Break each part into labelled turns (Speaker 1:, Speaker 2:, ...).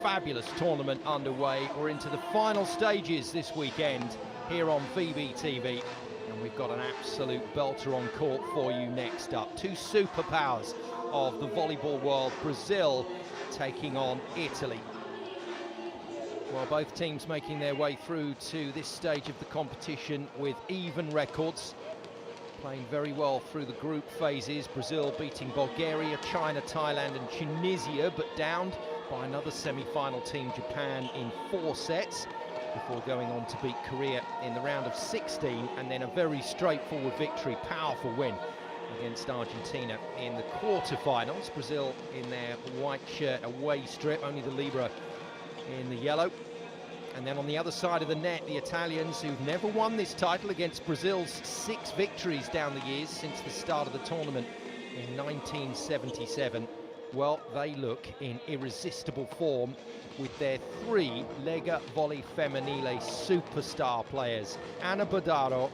Speaker 1: Fabulous tournament underway. We're into the final stages this weekend here on VBTV, and we've got an absolute belter on court for you next up. Two superpowers of the volleyball world, Brazil taking on Italy. Well, both teams making their way through to this stage of the competition with even records, playing very well through the group phases. Brazil beating Bulgaria, China, Thailand and Tunisia, but downed by another semi-final team, Japan, in 4 sets, before going on to beat Korea in the round of 16, and then a very straightforward victory, powerful win against Argentina in the quarterfinals. Brazil in their white shirt away strip, only the libero in the yellow. And then on the other side of the net, the Italians, who've never won this title against Brazil's 6 victories down the years since the start of the tournament in 1977. Well, they look in irresistible form with their 3 Lega Volley Femminile superstar players. Anna Bodaro,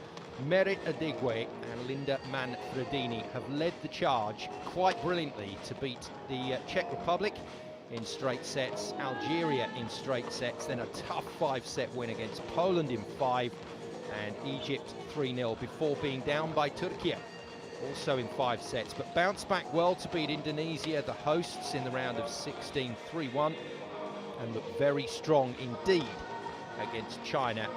Speaker 1: Merit Adigwe and Linda Manfredini have led the charge quite brilliantly to beat the Czech Republic in straight sets, Algeria in straight sets, then a tough 5-set win against Poland in 5, and Egypt 3-0 before being down by Turkey, also in 5 sets, but bounced back well to beat Indonesia, the hosts, in the round of 16 3-1, and look very strong indeed against China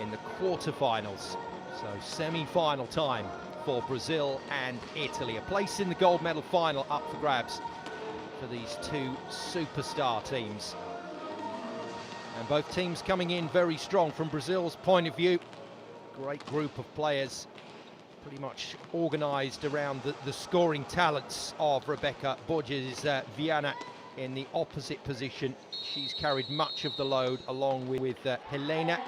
Speaker 1: in the quarterfinals. So semi-final time for Brazil and Italy. A place in the gold medal final up for grabs for these 2 superstar teams. And both teams coming in very strong from Brazil's point of view. Great group of players, pretty much organised around the scoring talents of Rebecca Borges Viana in the opposite position. She's carried much of the load along with Helena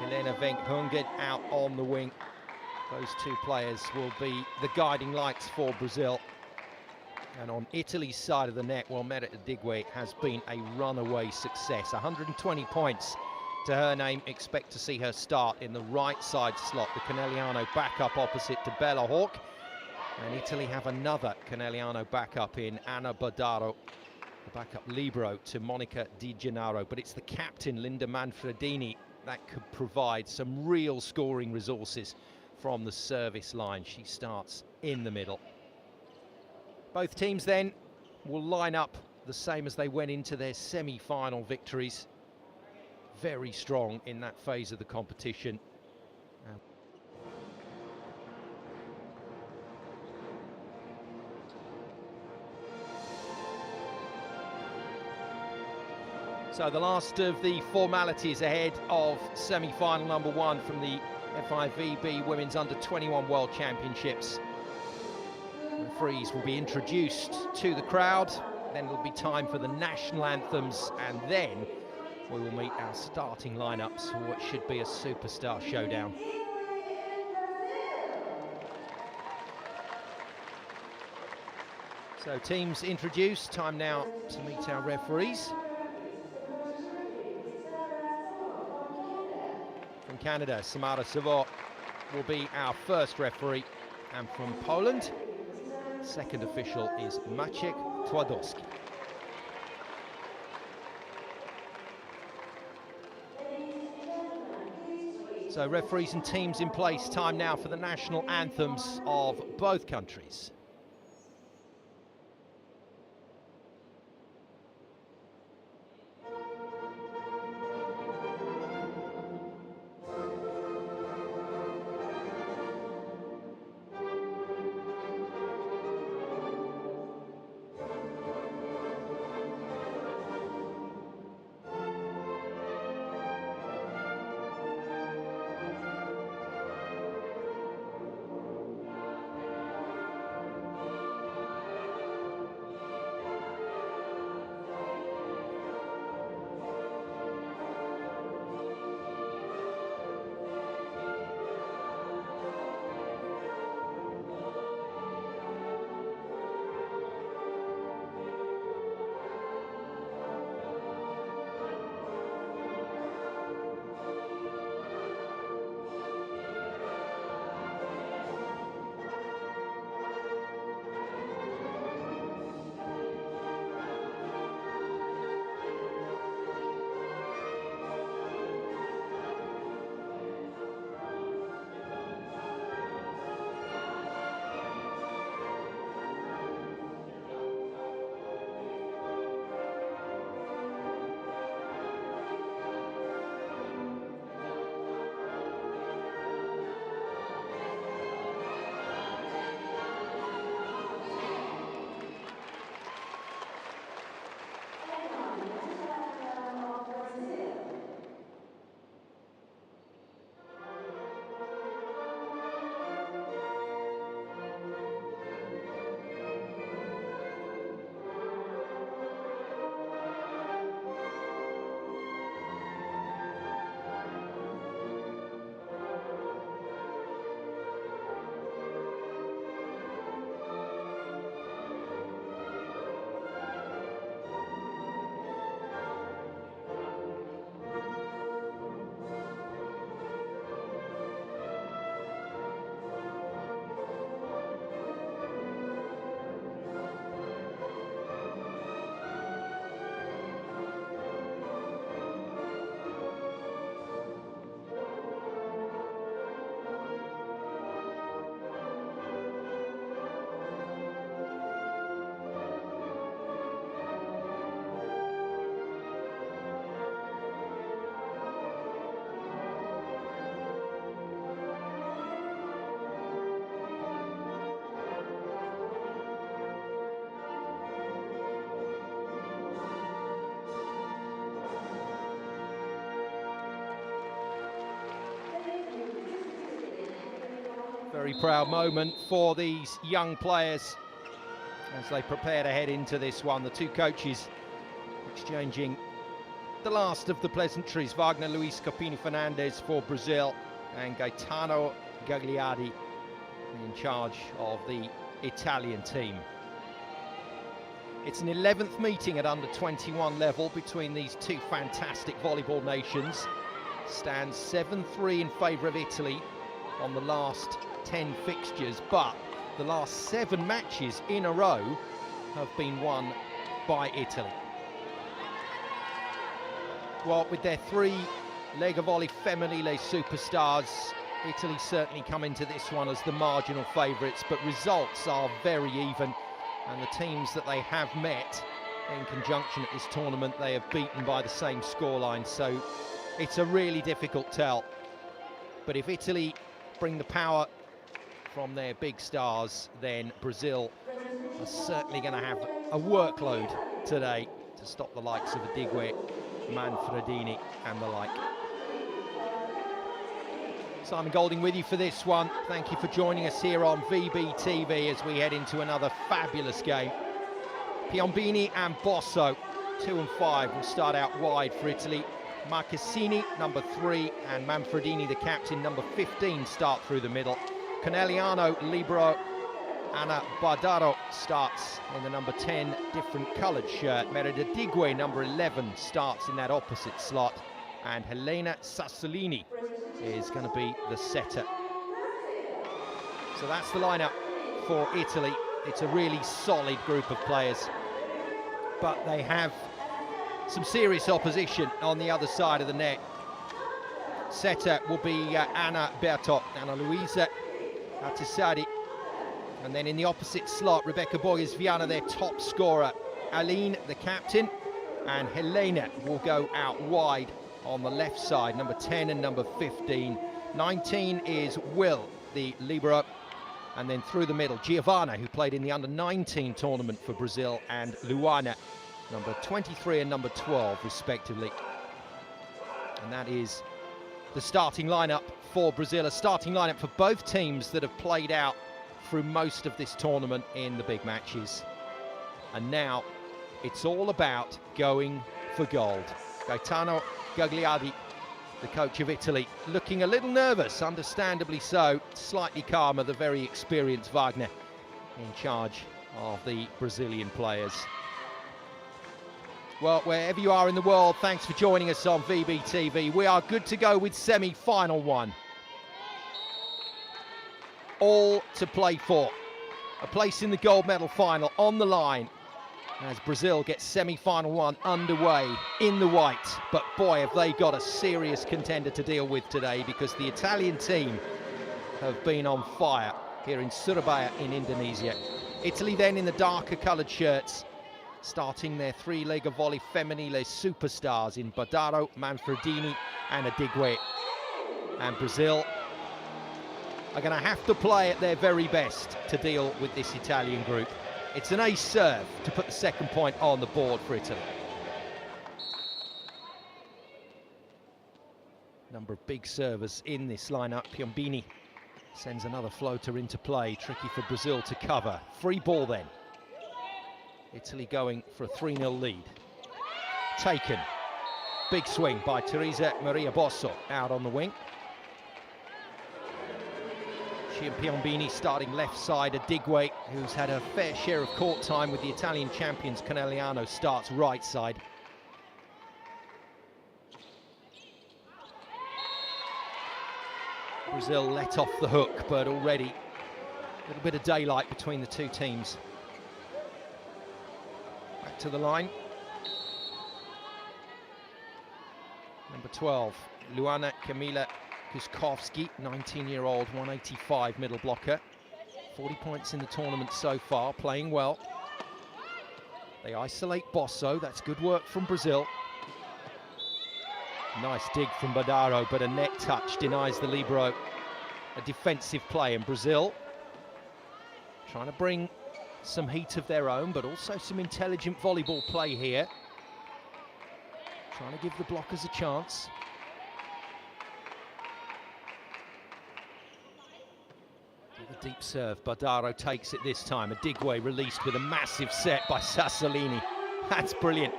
Speaker 1: Venkhungen out on the wing. Those 2 players will be the guiding lights for Brazil. And on Italy's side of the net, well, Merit Adigwe has been a runaway success. 120 points to her name. Expect to see her start in the right side slot, the Conegliano backup opposite to Bella Hawk. And Italy have another Conegliano backup in Anna Bodaro, the backup libero to Monica Di Gennaro. But it's the captain, Linda Manfredini, that could provide some real scoring resources from the service line. She starts in the middle. Both teams then will line up the same as they went into their semi-final victories. Very strong in that phase of the competition. So the last of the formalities ahead of semi-final number 1 from the FIVB Women's Under-21 World Championships. Referees will be introduced to the crowd, then it'll be time for the national anthems, and then we will meet our starting lineups for what should be a superstar showdown. So teams introduced, time now to meet our referees. From Canada, Samara Savot will be our first referee, and from Poland, second official is Maciek Twardowski. So referees and teams in place, time now for the national anthems of both countries. Very proud moment for these young players as they prepare to head into this one. The two coaches exchanging the last of the pleasantries. Wagner Luis Capini Fernandez for Brazil and Gaetano Gagliardi in charge of the Italian team. It's an 11th meeting at under 21 level between these two fantastic volleyball nations. Stands 7-3 in favour of Italy on the last 10 fixtures, but the last 7 matches in a row have been won by Italy. Well, with their 3 Lega Volley Femminile superstars, Italy certainly come into this one as the marginal favourites, but results are very even, and the teams that they have met in conjunction at this tournament, they have beaten by the same scoreline, so it's a really difficult tell. But if Italy bring the power from their big stars, then Brazil are certainly going to have a workload today to stop the likes of Adigwe, Manfredini and the like. Simon Golding with you for this one. Thank you for joining us here on VBTV as we head into another fabulous game. Piombini and Bosso, 2 and 5, will start out wide for Italy. Marchesini, number 3, and Manfredini, the captain, number 15, start through the middle. Conegliano, libero, Anna Bardaro starts in the number 10 different coloured shirt. Merida Digwe, number 11, starts in that opposite slot. And Helena Sassolini is going to be the setter. So that's the lineup for Italy. It's a really solid group of players, but they have some serious opposition on the other side of the net. Setter will be Anna Bertot, Anna Luisa Artisari. And then in the opposite slot, Rebecca Borges-Viana, their top scorer. Aline, the captain, and Helena will go out wide on the left side, number 10 and number 15. 19 is Will, the libero. And then through the middle, Giovanna, who played in the under-19 tournament for Brazil, and Luana, number 23 and number 12, respectively. And that is the starting lineup for Brazil, a starting lineup for both teams that have played out through most of this tournament in the big matches. And now it's all about going for gold. Gaetano Gagliardi, the coach of Italy, looking a little nervous, understandably so, slightly calmer, the very experienced Wagner in charge of the Brazilian players. Well, wherever you are in the world, thanks for joining us on VBTV. We are good to go with semi-final one. All to play for. A place in the gold medal final on the line as Brazil gets semi-final one underway in the white. But boy, have they got a serious contender to deal with today, because the Italian team have been on fire here in Surabaya in Indonesia. Italy then in the darker coloured shirts, starting their 3 Lega Volley Femminile superstars in Bardaro, Manfredini and Adigwe. And Brazil are going to have to play at their very best to deal with this Italian group. It's an ace serve to put the second point on the board for Italy. Number of big servers in this lineup. Piombini sends another floater into play. Tricky for Brazil to cover. Free ball then. Italy going for a 3-0 lead. Taken. Big swing by Teresa Maria Bosso out on the wing. She and Piombini starting left side. Adigwe, who's had a fair share of court time with the Italian champions Conegliano, starts right side. Brazil let off the hook, but already a little bit of daylight between the two teams. Back to the line. Number 12, Luana Kamila Kuskowski, 19-year-old, 185 middle blocker. 40 points in the tournament so far, playing well. They isolate Bosso, that's good work from Brazil. Nice dig from Bardaro, but a net touch denies the libero a defensive play. And Brazil trying to bring some heat of their own, but also some intelligent volleyball play here. Trying to give the blockers a chance. Deep serve, Bardaro takes it this time. Adigwe released with a massive set by Sassolini. That's brilliant.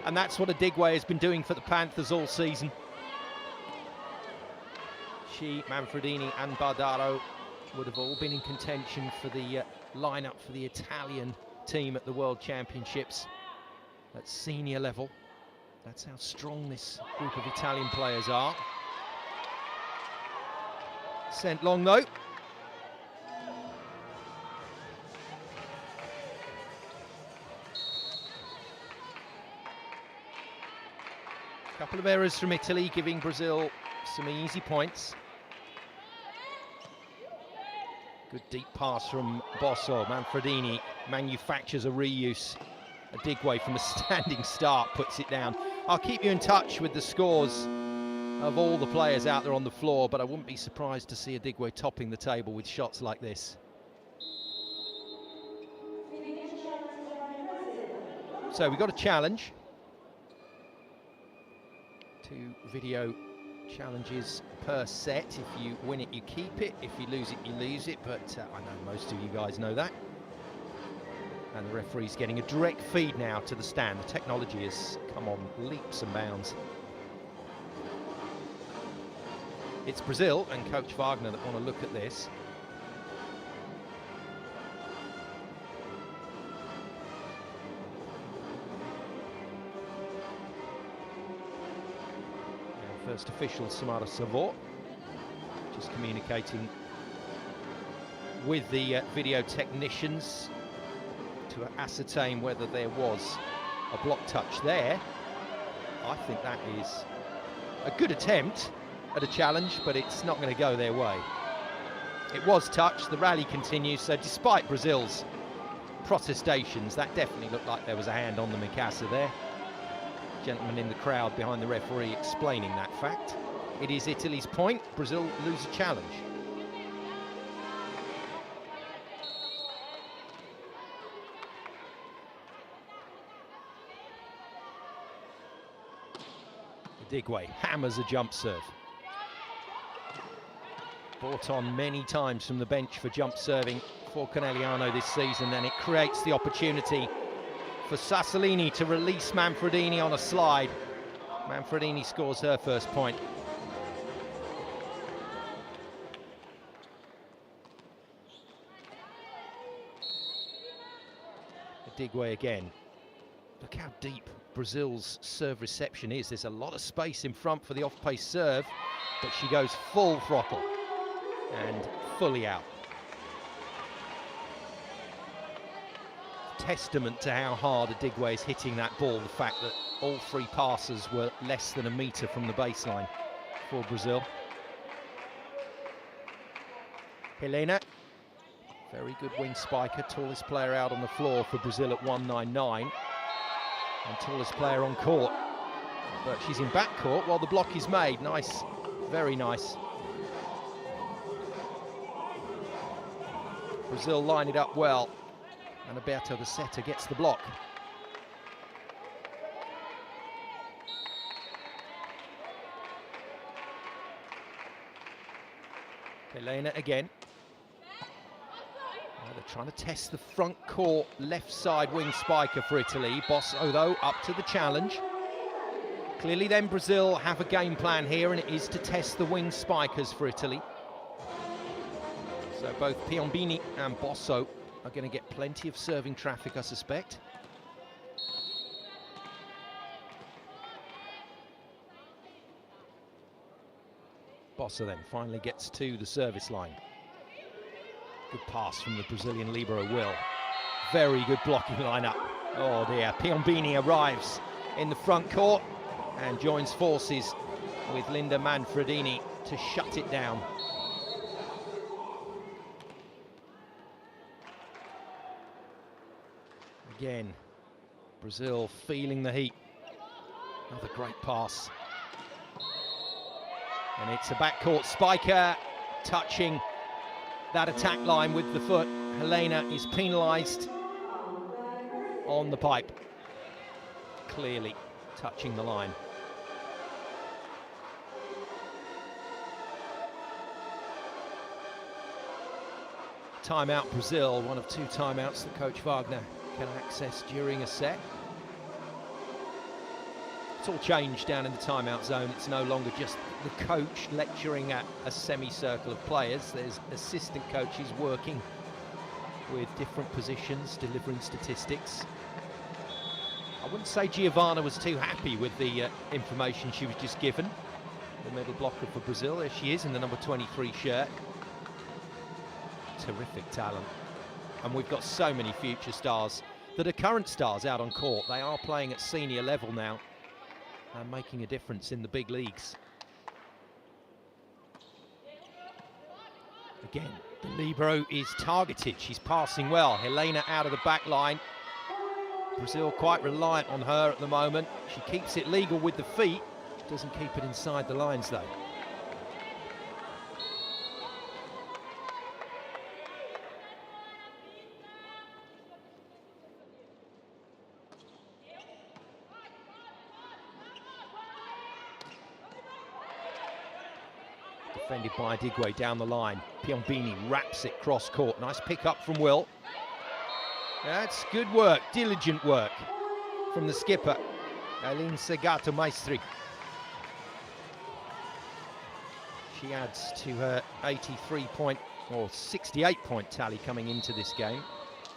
Speaker 1: And that's what Adigwe has been doing for the Panthers all season. She, Manfredini and Bardaro would have all been in contention for the lineup for the Italian team at the World Championships at senior level. That's how strong this group of Italian players are. Sent long though. Couple of errors from Italy, giving Brazil some easy points. Good deep pass from Bosso. Manfredini manufactures a reuse. Adigwe from a standing start puts it down. I'll keep you in touch with the scores of all the players out there on the floor, but I wouldn't be surprised to see Adigwe topping the table with shots like this. So we got a challenge. 2 video challenges per set. If you win it, you keep it. If you lose it, you lose it. But I know most of you guys know that. And the referee's getting a direct feed now to the stand. The technology has come on leaps and bounds. It's Brazil and Coach Wagner that want to look at this. First official, Samara Savot, just communicating with the video technicians to ascertain whether there was a block touch there. I think that is a good attempt at a challenge, but it's not going to go their way. It was touched, the rally continues, so despite Brazil's protestations, that definitely looked like there was a hand on the Mikasa there. Gentleman in the crowd behind the referee explaining that fact. It is Italy's point. Brazil lose a challenge. Adigwe hammers a jump serve. Brought on many times from the bench for jump serving for Conegliano this season, and it creates the opportunity for Sassolini to release Manfredini on a slide. Manfredini scores her first point. Adigwe again. Look how deep Brazil's serve reception is. There's a lot of space in front for the off-pace serve, but she goes full throttle and fully out. Testament to how hard Adigwe is hitting that ball, the fact that all 3 passes were less than a metre from the baseline for Brazil. Helena, very good wing spiker, tallest player out on the floor for Brazil at 199, and tallest player on court. But she's in backcourt while the block is made. Nice, very nice. Brazil line it up well. And Alberto, the setter, gets the block. Helena again. Now they're trying to test the front court left side wing spiker for Italy. Bosso, though, up to the challenge. Clearly then Brazil have a game plan here, and it is to test the wing spikers for Italy. So both Piombini and Bosso are going to get plenty of serving traffic, I suspect. Bosso then finally gets to the service line. Good pass from the Brazilian libero, Will. Very good blocking lineup. Oh dear, Piombini arrives in the front court and joins forces with Linda Manfredini to shut it down. Again, Brazil feeling the heat. Another great pass. And it's a backcourt spiker touching that attack line with the foot. Helena is penalised on the pipe. Clearly touching the line. timeout Brazil, one of two timeouts that Coach Wagner can access during a set. It's all changed down in the timeout zone. It's no longer just the coach lecturing at a semicircle of players. There's assistant coaches working with different positions, delivering statistics. I wouldn't say Giovanna was too happy with the information she was just given. The middle blocker for Brazil, there she is in the number 23 shirt. Terrific talent. And we've got so many future stars that are current stars out on court. They are playing at senior level now and making a difference in the big leagues. Again, the libero is targeted. She's passing well. Helena out of the back line. Brazil quite reliant on her at the moment. She keeps it legal with the feet. Doesn't keep it inside the lines though. Defended by Adigwe down the line. Piombini wraps it cross court. Nice pick up from Will. That's good work, diligent work from the skipper, Aline Segato Maestri. She adds to her 83-point or 68-point tally coming into this game.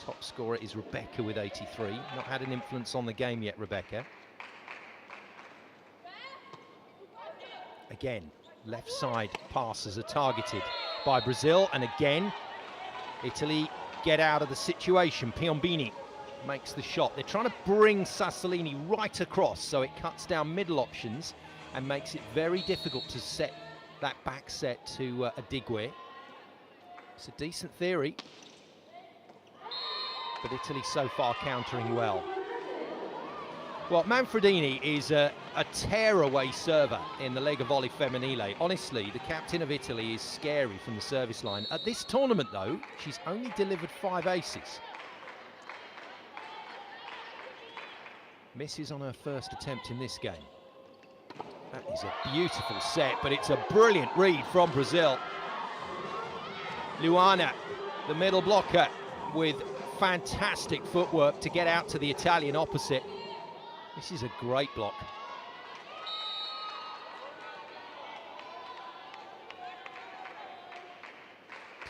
Speaker 1: Top scorer is Rebecca with 83. Not had an influence on the game yet, Rebecca. Again, left side passes are targeted by Brazil, and again, Italy get out of the situation. Piombini makes the shot. They're trying to bring Sassolini right across, so it cuts down middle options and makes it very difficult to set that back set to Adigwe. It's a decent theory, but Italy so far countering well. Well, Manfredini is a tearaway server in the Lega Volley Femminile. Honestly, the captain of Italy is scary from the service line. At this tournament, though, she's only delivered 5 aces. Misses on her first attempt in this game. That is a beautiful set, but it's a brilliant read from Brazil. Luana, the middle blocker, with fantastic footwork to get out to the Italian opposite. This is a great block.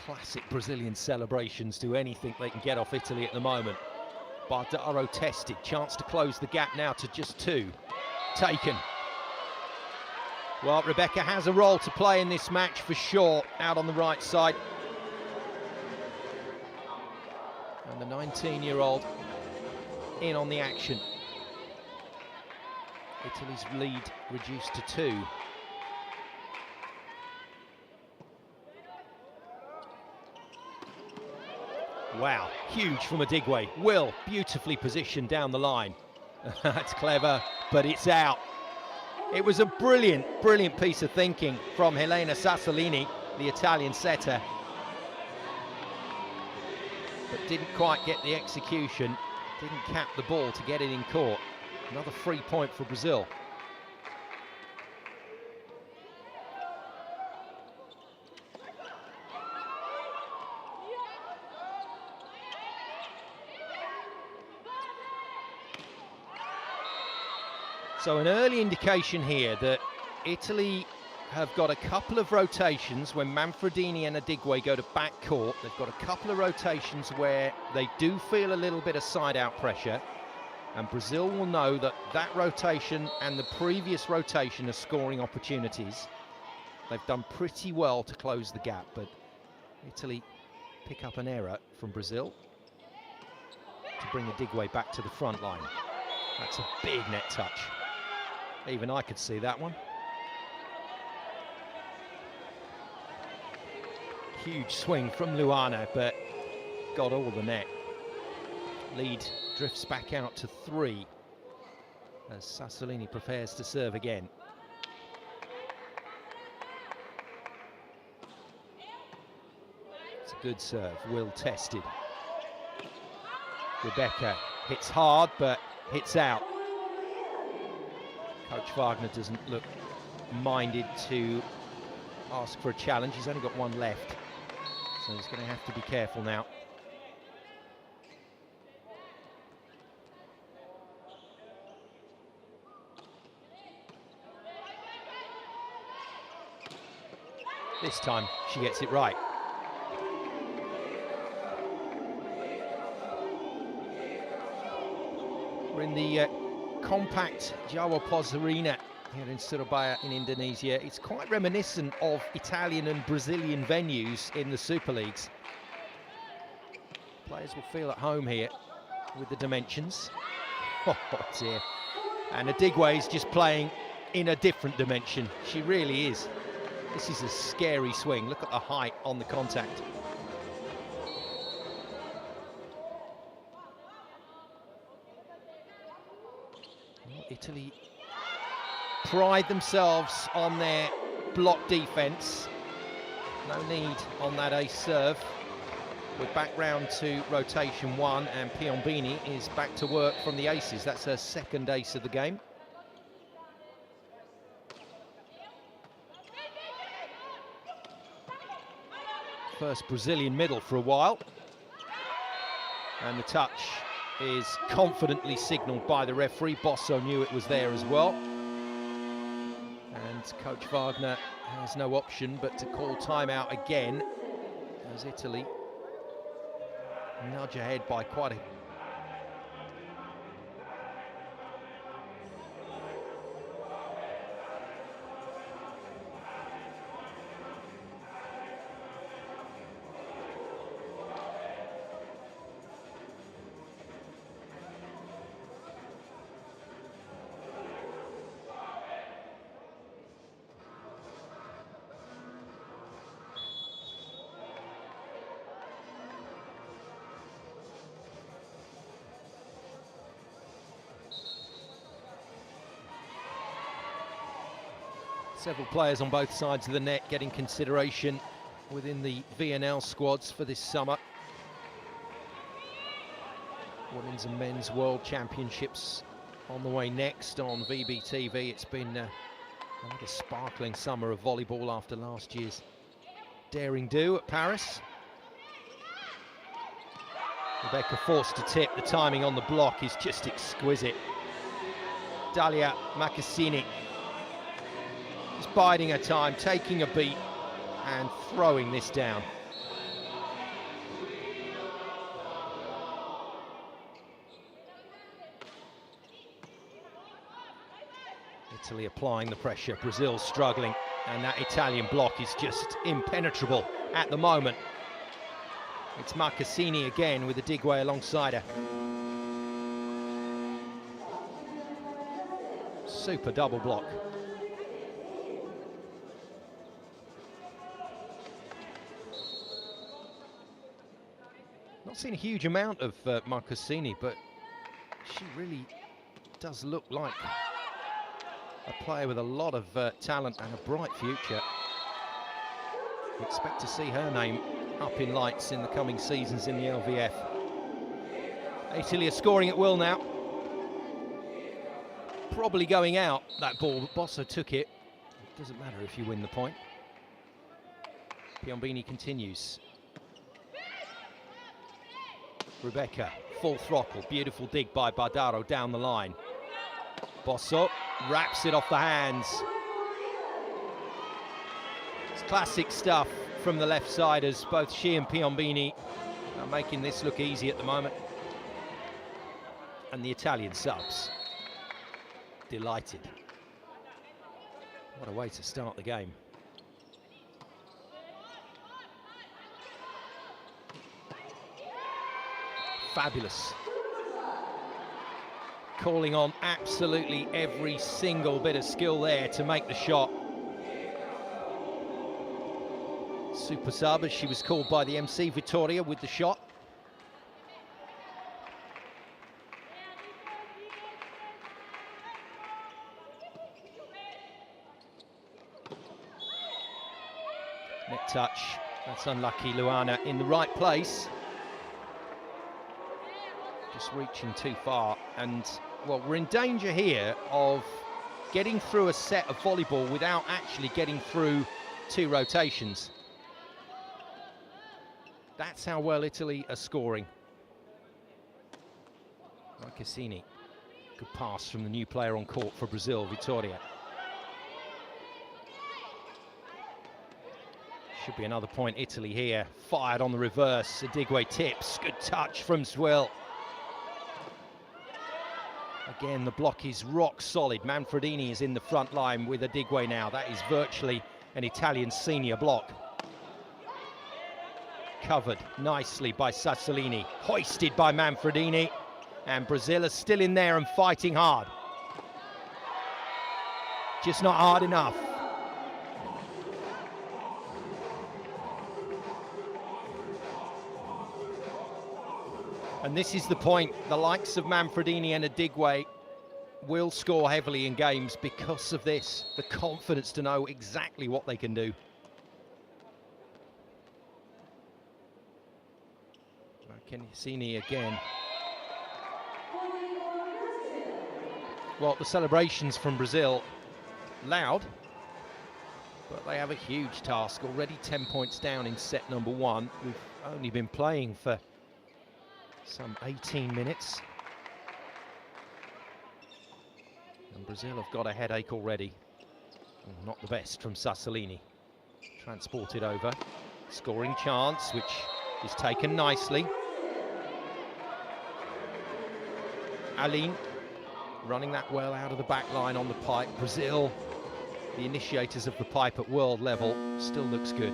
Speaker 1: Classic Brazilian celebrations, do anything they can get off Italy at the moment. Bardaro tested, chance to close the gap now to just 2. Taken. Well, Rebecca has a role to play in this match for sure, out on the right side. And the 19-year-old in on the action. Italy's lead reduced to 2. Wow, huge from Adigwe. Will, beautifully positioned down the line. That's clever, but it's out. It was a brilliant, brilliant piece of thinking from Helena Sassolini, the Italian setter. But didn't quite get the execution, didn't cap the ball to get it in court. Another free point for Brazil. So an early indication here that Italy have got a couple of rotations when Manfredini and Adigwe go to back court. They've got a couple of rotations where they do feel a little bit of side-out pressure. And Brazil will know that that rotation and the previous rotation are scoring opportunities. They've done pretty well to close the gap, but Italy pick up an error from Brazil to bring Adigwe back to the front line. That's a big net touch. Even I could see that one. Huge swing from Luana, but got all the net. Lead drifts back out to 3 as Sassolini prepares to serve again. It's a good serve, Will tested. Rebecca hits hard, but hits out. Coach Wagner doesn't look minded to ask for a challenge. He's only got one left. So he's going to have to be careful now. This time she gets it right. We're in the compact Jawa Pos Arena here in Surabaya in Indonesia. It's quite reminiscent of Italian and Brazilian venues in the Super Leagues. Players will feel at home here with the dimensions. Oh dear. And Adigwe is just playing in a different dimension. She really is. This is a scary swing. Look at the height on the contact. Well, Italy pride themselves on their block defence. No need on that ace serve. We're back round to rotation 1, and Piombini is back to work from the aces. That's her second ace of the game. First Brazilian middle for a while. And the touch is confidently signalled by the referee. Bosso knew it was there as well. And Coach Wagner has no option but to call timeout again, as Italy nudge ahead by quite a... Several players on both sides of the net getting consideration within the VNL squads for this summer. Women's and Men's World Championships on the way next on VBTV. It's been another sparkling summer of volleyball after last year's daring do at Paris. Rebecca forced to tip. The timing on the block is just exquisite. Dalia Macassini just biding her time, taking a beat and throwing this down. Italy applying the pressure, Brazil struggling, and that Italian block is just impenetrable at the moment. It's Macassini again with Adigwe alongside her. Super double block. Not seen a huge amount of Macassini, but she really does look like a player with a lot of talent and a bright future. Expect to see her name up in lights in the coming seasons in the LVF. Italy are scoring at will now. Probably going out, that ball, but Bosso took it. It doesn't matter if you win the point. Piombini continues. Rebecca, full throttle, beautiful dig by Bardaro down the line. Bosso wraps it off the hands. It's classic stuff from the left side, as both she and Piombini are making this look easy at the moment. And the Italian subs, delighted. What a way to start the game. Fabulous. Calling on absolutely every single bit of skill there to make the shot. Super sub, as she was called by the MC, Vittoria, with the shot. Net touch, that's unlucky. Luana in the right place. Just reaching too far, and well, we're in danger here of getting through a set of volleyball without actually getting through 2 rotations. That's how well Italy are scoring. Cassini, good pass from the new player on court for Brazil, Vitória. Should be another point, Italy here. Fired on the reverse, Adigwe tips, good touch from Swil. Again, the block is rock solid. Manfredini is in the front line with Adigwe now. That is virtually an Italian senior block. Covered nicely by Sassolini, hoisted by Manfredini. And Brazil are still in there and fighting hard. Just not hard enough. And this is the point. The likes of Manfredini and Adigwe will score heavily in games because of this. The confidence to know exactly what they can do. Cassini again. Well, the celebrations from Brazil, loud, but they have a huge task. Already 10 points down in set number 1. We've only been playing for some 18 minutes. And Brazil have got a headache already. Not the best from Sassolini. Transported over. Scoring chance, which is taken nicely. Aline running that well out of the back line on the pipe. Brazil, the initiators of the pipe at world level, still looks good.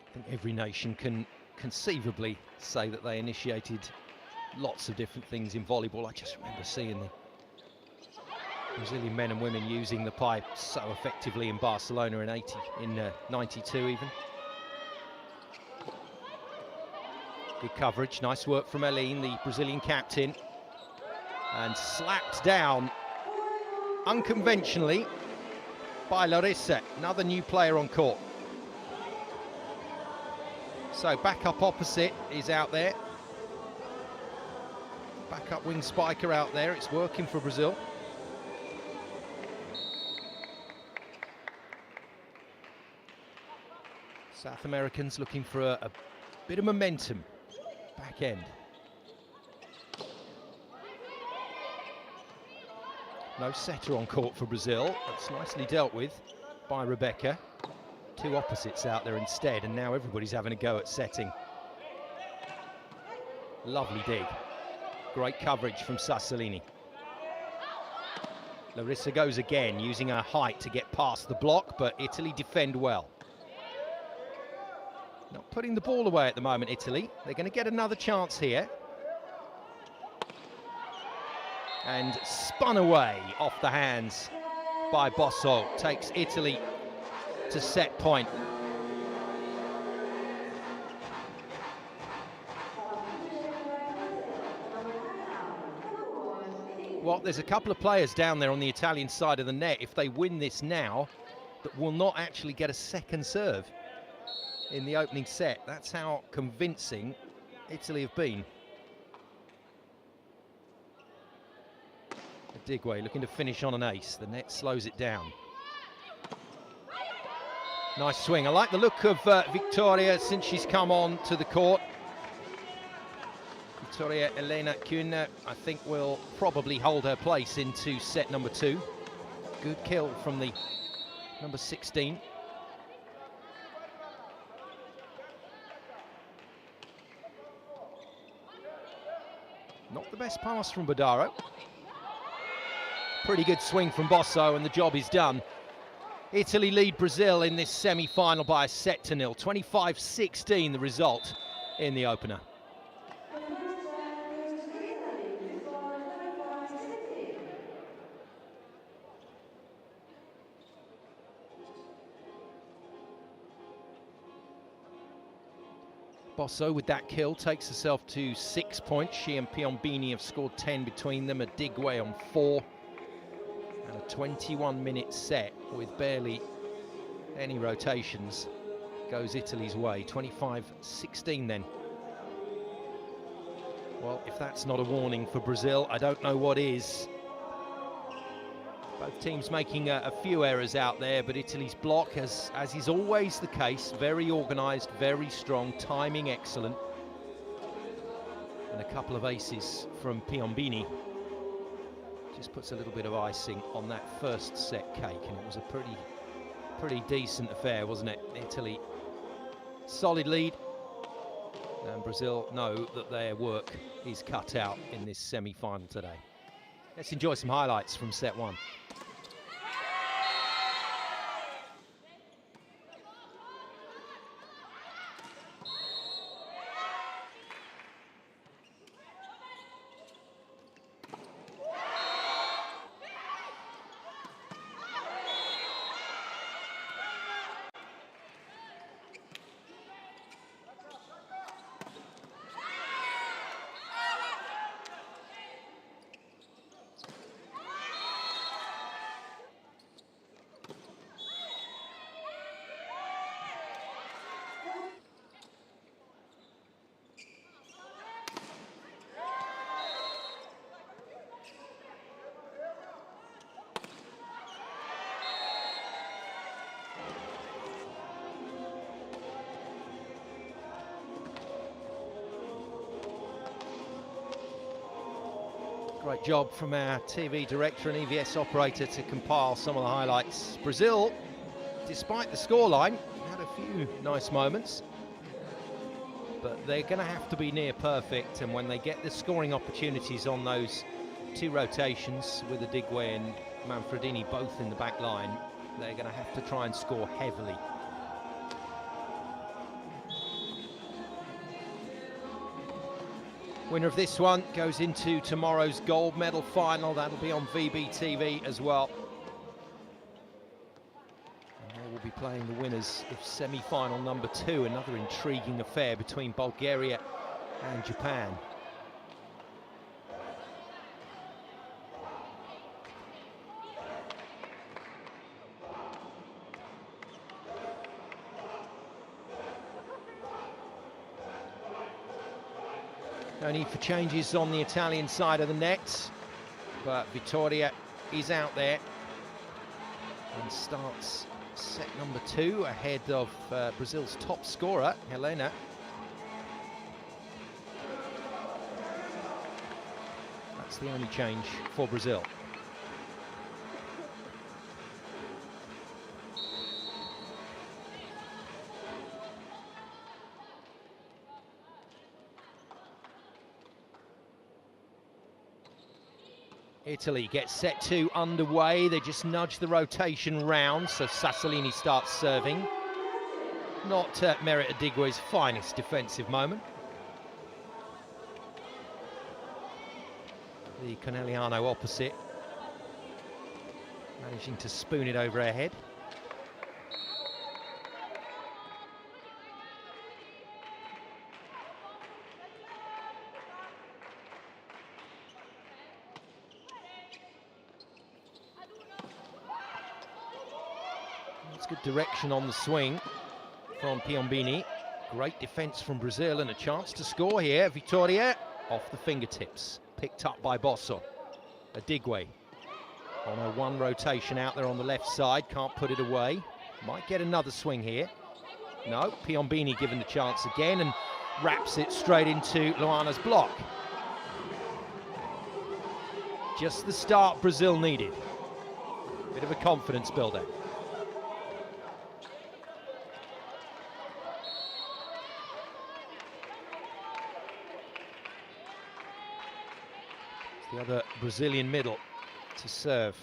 Speaker 1: I think every nation can conceivably say that they initiated lots of different things in volleyball. I just remember seeing the Brazilian men and women using the pipe so effectively in Barcelona in 92 even. Good coverage, nice work from Aline, the Brazilian captain. And slapped down unconventionally by Larissa, another new player on court. So backup opposite is out there. Backup wing spiker out there, it's working for Brazil. South Americans looking for a bit of momentum back end. No setter on court for Brazil. That's nicely dealt with by Rebecca. Two opposites out there instead, and now everybody's having a go at setting. Lovely dig. Great coverage from Sassolini. Larissa goes again, using her height to get past the block, but Italy defend well. Not putting the ball away at the moment, Italy. They're going to get another chance here. And spun away off the hands by Bosso. Takes Italy to set point. Well, there's a couple of players down there on the Italian side of the net. If they win this now, that will not actually get a second serve in the opening set. That's how convincing Italy have been. Adigwe looking to finish on an ace. The net slows it down. Nice swing. I like the look of Vitória since she's come on to the court. Vitória Elena Kuhn, I think, will probably hold her place into set number 2. Good kill from the number 16. Not the best pass from Badaro. Pretty good swing from Bosso, and the job is done. Italy lead Brazil in this semi-final by a set to 0. 25-16 the result in the opener. Bosso with that kill takes herself to 6 points. She and Piombini have scored 10 between them. Adigwe on 4. And a 21-minute set with barely any rotations goes Italy's way. 25-16 then. Well, if that's not a warning for Brazil, I don't know what is. Both teams making a few errors out there, but Italy's block, as is always the case, very organised, very strong, timing excellent. And a couple of aces from Piombini. Just puts a little bit of icing on that first set cake, and it was a pretty decent affair, wasn't it? Italy, solid lead. And Brazil know that their work is cut out in this semi-final today. Let's enjoy some highlights from set one. Great job from our TV director and EVS operator to compile some of the highlights. Brazil, despite the scoreline, had a few nice moments, but they're going to have to be near perfect, and when they get the scoring opportunities on those two rotations with Adigwe and Manfredini both in the back line, they're going to have to try and score heavily. Winner of this one goes into tomorrow's gold medal final. That'll be on VBTV as well. And they will be playing the winners of semi-final number 2, another intriguing affair between Bulgaria and Japan. No need for changes on the Italian side of the net, but Vittoria is out there and starts set number 2 ahead of Brazil's top scorer, Helena. That's the only change for Brazil. Italy gets set 2 underway. They just nudge the rotation round, so Sassolini starts serving. Not Merit Adigwe's finest defensive moment. The Corneliano opposite, managing to spoon it over her head. That's good direction on the swing from Piombini. Great defence from Brazil and a chance to score here. Vittoria off the fingertips, picked up by Bosso. Adigwe on a one rotation out there on the left side, can't put it away. Might get another swing here. No, Piombini given the chance again and wraps it straight into Luana's block. Just the start Brazil needed. Bit of a confidence builder. The other Brazilian middle to serve.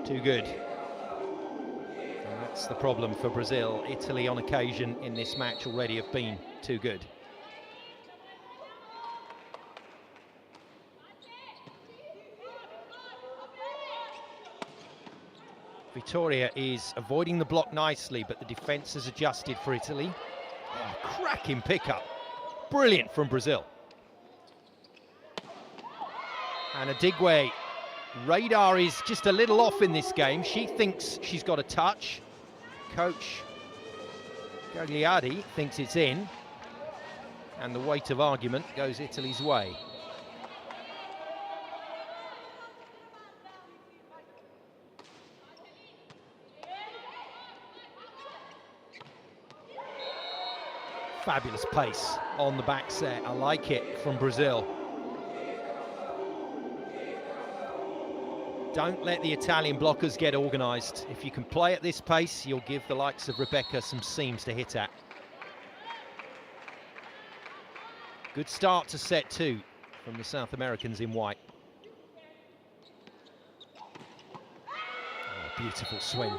Speaker 1: Too good. And that's the problem for Brazil. Italy on occasion in this match already have been too good. Vittoria is avoiding the block nicely, but the defence has adjusted for Italy. Oh, cracking pickup. Brilliant from Brazil. And Adigwe, radar is just a little off in this game. She thinks she's got a touch. coach Gagliardi thinks it's in, and the weight of argument goes Italy's way. Fabulous pace on the back set. I like it from Brazil. Don't let the Italian blockers get organised. If you can play at this pace, you'll give the likes of Rebecca some seams to hit at. Good start to set 2 from the South Americans in white. Oh, beautiful swing.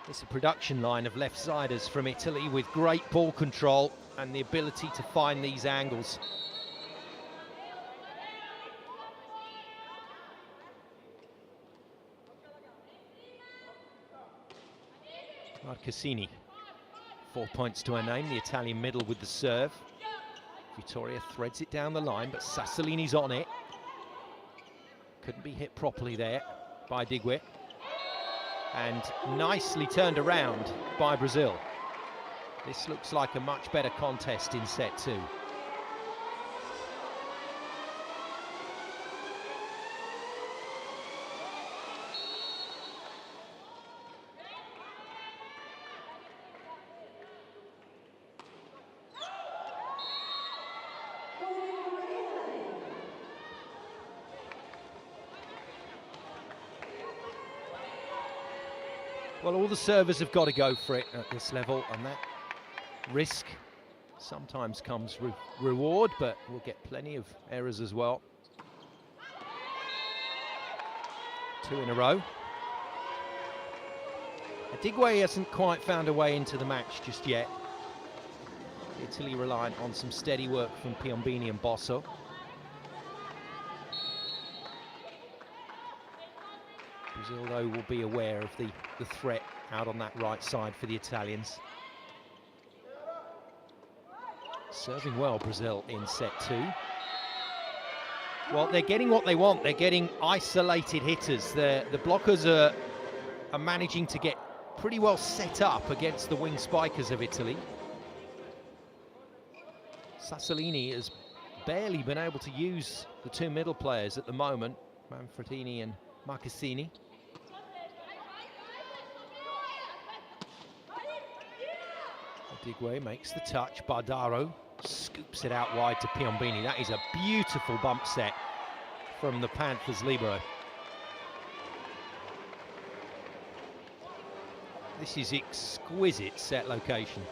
Speaker 1: It's a production line of left-siders from Italy with great ball control and the ability to find these angles. Marcassini, 4 points to her name, the Italian middle with the serve. Vittoria threads it down the line, but Sassolini's on it. Couldn't be hit properly there by Digwe. And nicely turned around by Brazil. This looks like a much better contest in set 2. Well, all the servers have got to go for it at this level, and that risk sometimes comes with reward, but we'll get plenty of errors as well. 2 in a row. Digwe hasn't quite found a way into the match just yet. Italy reliant on some steady work from Piombini and Bosso. Brazil, though, will be aware of the threat out on that right side for the Italians. Serving well, Brazil, in set 2. Well, they're getting what they want. They're getting isolated hitters. The blockers are managing to get pretty well set up against the wing spikers of Italy. Sassolini has barely been able to use the 2 middle players at the moment, Manfredini and Marcassini. Digwe makes the touch. Bardaro scoops it out wide to Piombini. That is a beautiful bump set from the Panthers libero. This is exquisite set location.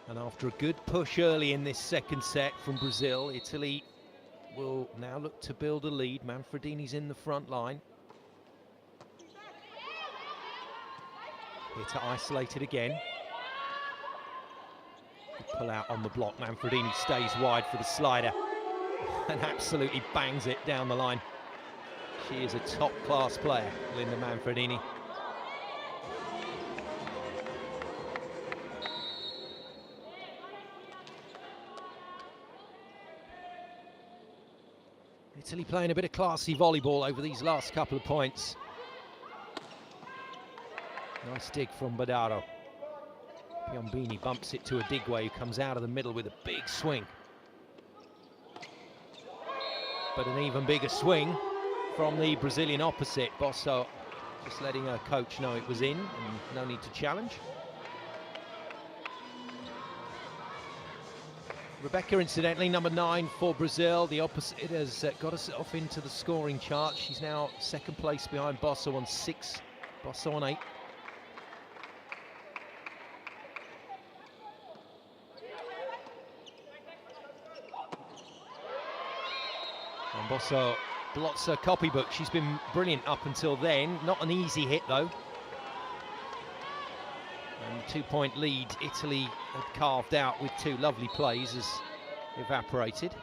Speaker 1: And after a good push early in this second set from Brazil, Italy will now look to build a lead. Manfredini's in the front line. Here to isolate it again. Pull out on the block. Manfredini stays wide for the slider and absolutely bangs it down the line. She is a top-class player, Linda Manfredini. Italy playing a bit of classy volleyball over these last couple of points. Nice dig from Badaro. Piombini bumps it to a Digwe, who comes out of the middle with a big swing. But an even bigger swing from the Brazilian opposite. Bosso just letting her coach know it was in and no need to challenge. Rebecca, incidentally, number 9 for Brazil. The opposite has got herself into the scoring chart. She's now second place behind Bosso on 6, Bosso on 8. And Bosso blots her copybook. She's been brilliant up until then. Not an easy hit, though. And 2-point lead Italy had carved out with 2 lovely plays has evaporated.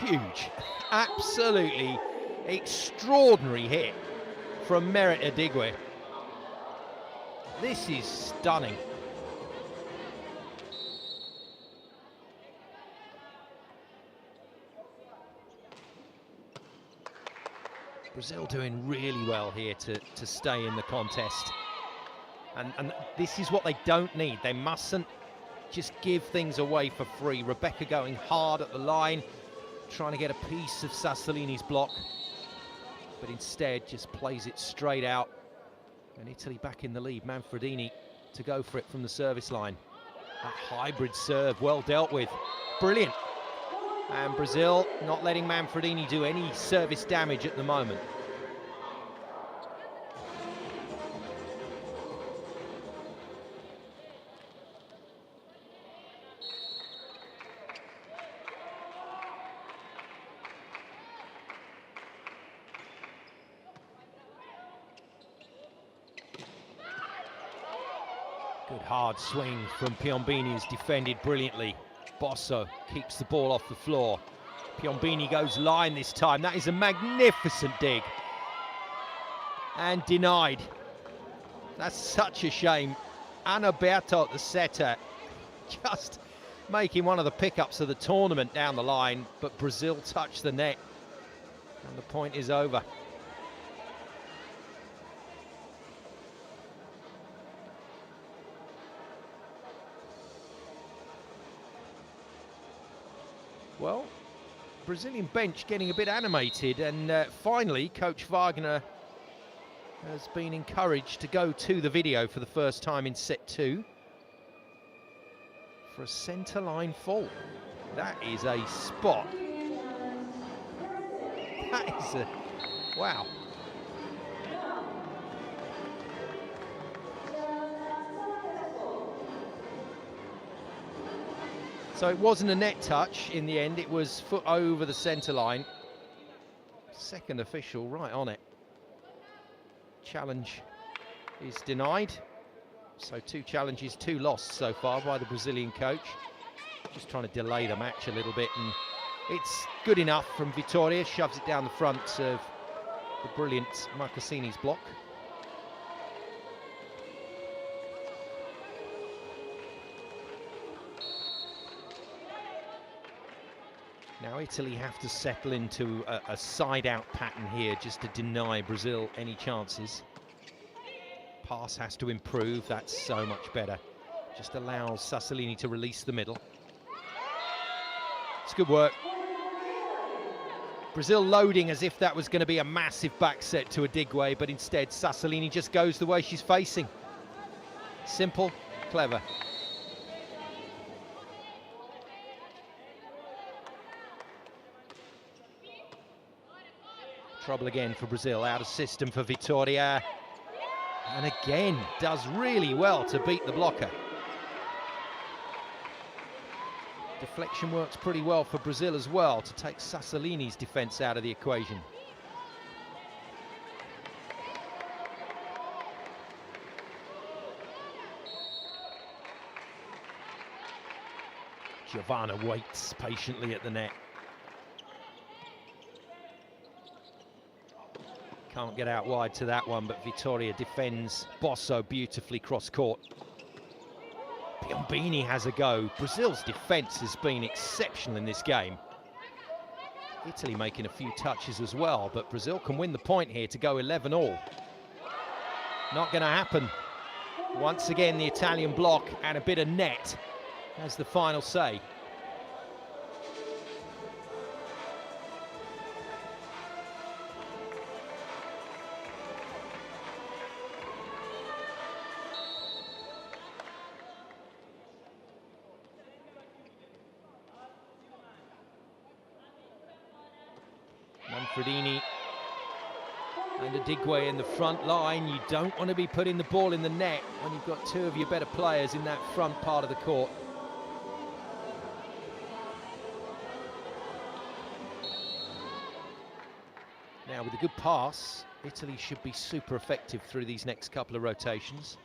Speaker 1: huge, absolutely extraordinary hit from Merit Adigwe. This is stunning. Brazil doing really well here to stay in the contest. And this is what they don't need. They mustn't just give things away for free. Rebecca going hard at the line, trying to get a piece of Sassolini's block, but instead just plays it straight out. And Italy back in the lead. Manfredini to go for it from the service line. That hybrid serve, well dealt with. Brilliant. And Brazil not letting Manfredini do any service damage at the moment. Good hard swing from Piombini, is defended brilliantly. Bosso keeps the ball off the floor. Piombini goes line this time. That is a magnificent dig. And denied. That's such a shame. Anaberto, the setter, just making one of the pickups of the tournament down the line, but Brazil touched the net. And the point is over. Well, Brazilian bench getting a bit animated, and finally Coach Wagner has been encouraged to go to the video for the first time in set 2 for a centre line fault. That is a spot. That is a, wow. So it wasn't a net touch in the end, it was foot over the centre line. Second official right on it. Challenge is denied. So 2 challenges, 2 lost so far by the Brazilian coach. Just trying to delay the match a little bit, and it's good enough from Vitória, shoves it down the front of the brilliant Marcassini's block. Now Italy have to settle into a side-out pattern here just to deny Brazil any chances. Pass has to improve, that's so much better. Just allows Sassolini to release the middle. It's good work. Brazil loading as if that was going to be a massive back set to Adigwe, but instead Sassolini just goes the way she's facing. Simple, clever. Trouble again for Brazil, out of system for Vitória. And again, does really well to beat the blocker. Deflection works pretty well for Brazil as well to take Sassolini's defence out of the equation. Giovanna waits patiently at the net. Can't get out wide to that one, but Vitória defends Bosso beautifully cross-court. Piombini has a go. Brazil's defence has been exceptional in this game. Italy making a few touches as well, but Brazil can win the point here to go 11-all. Not going to happen. Once again, the Italian block and a bit of net has the final say. Manfredini and Adigwe in the front line. You don't want to be putting the ball in the net when you've got 2 of your better players in that front part of the court. Now with a good pass, Italy should be super effective through these next couple of rotations.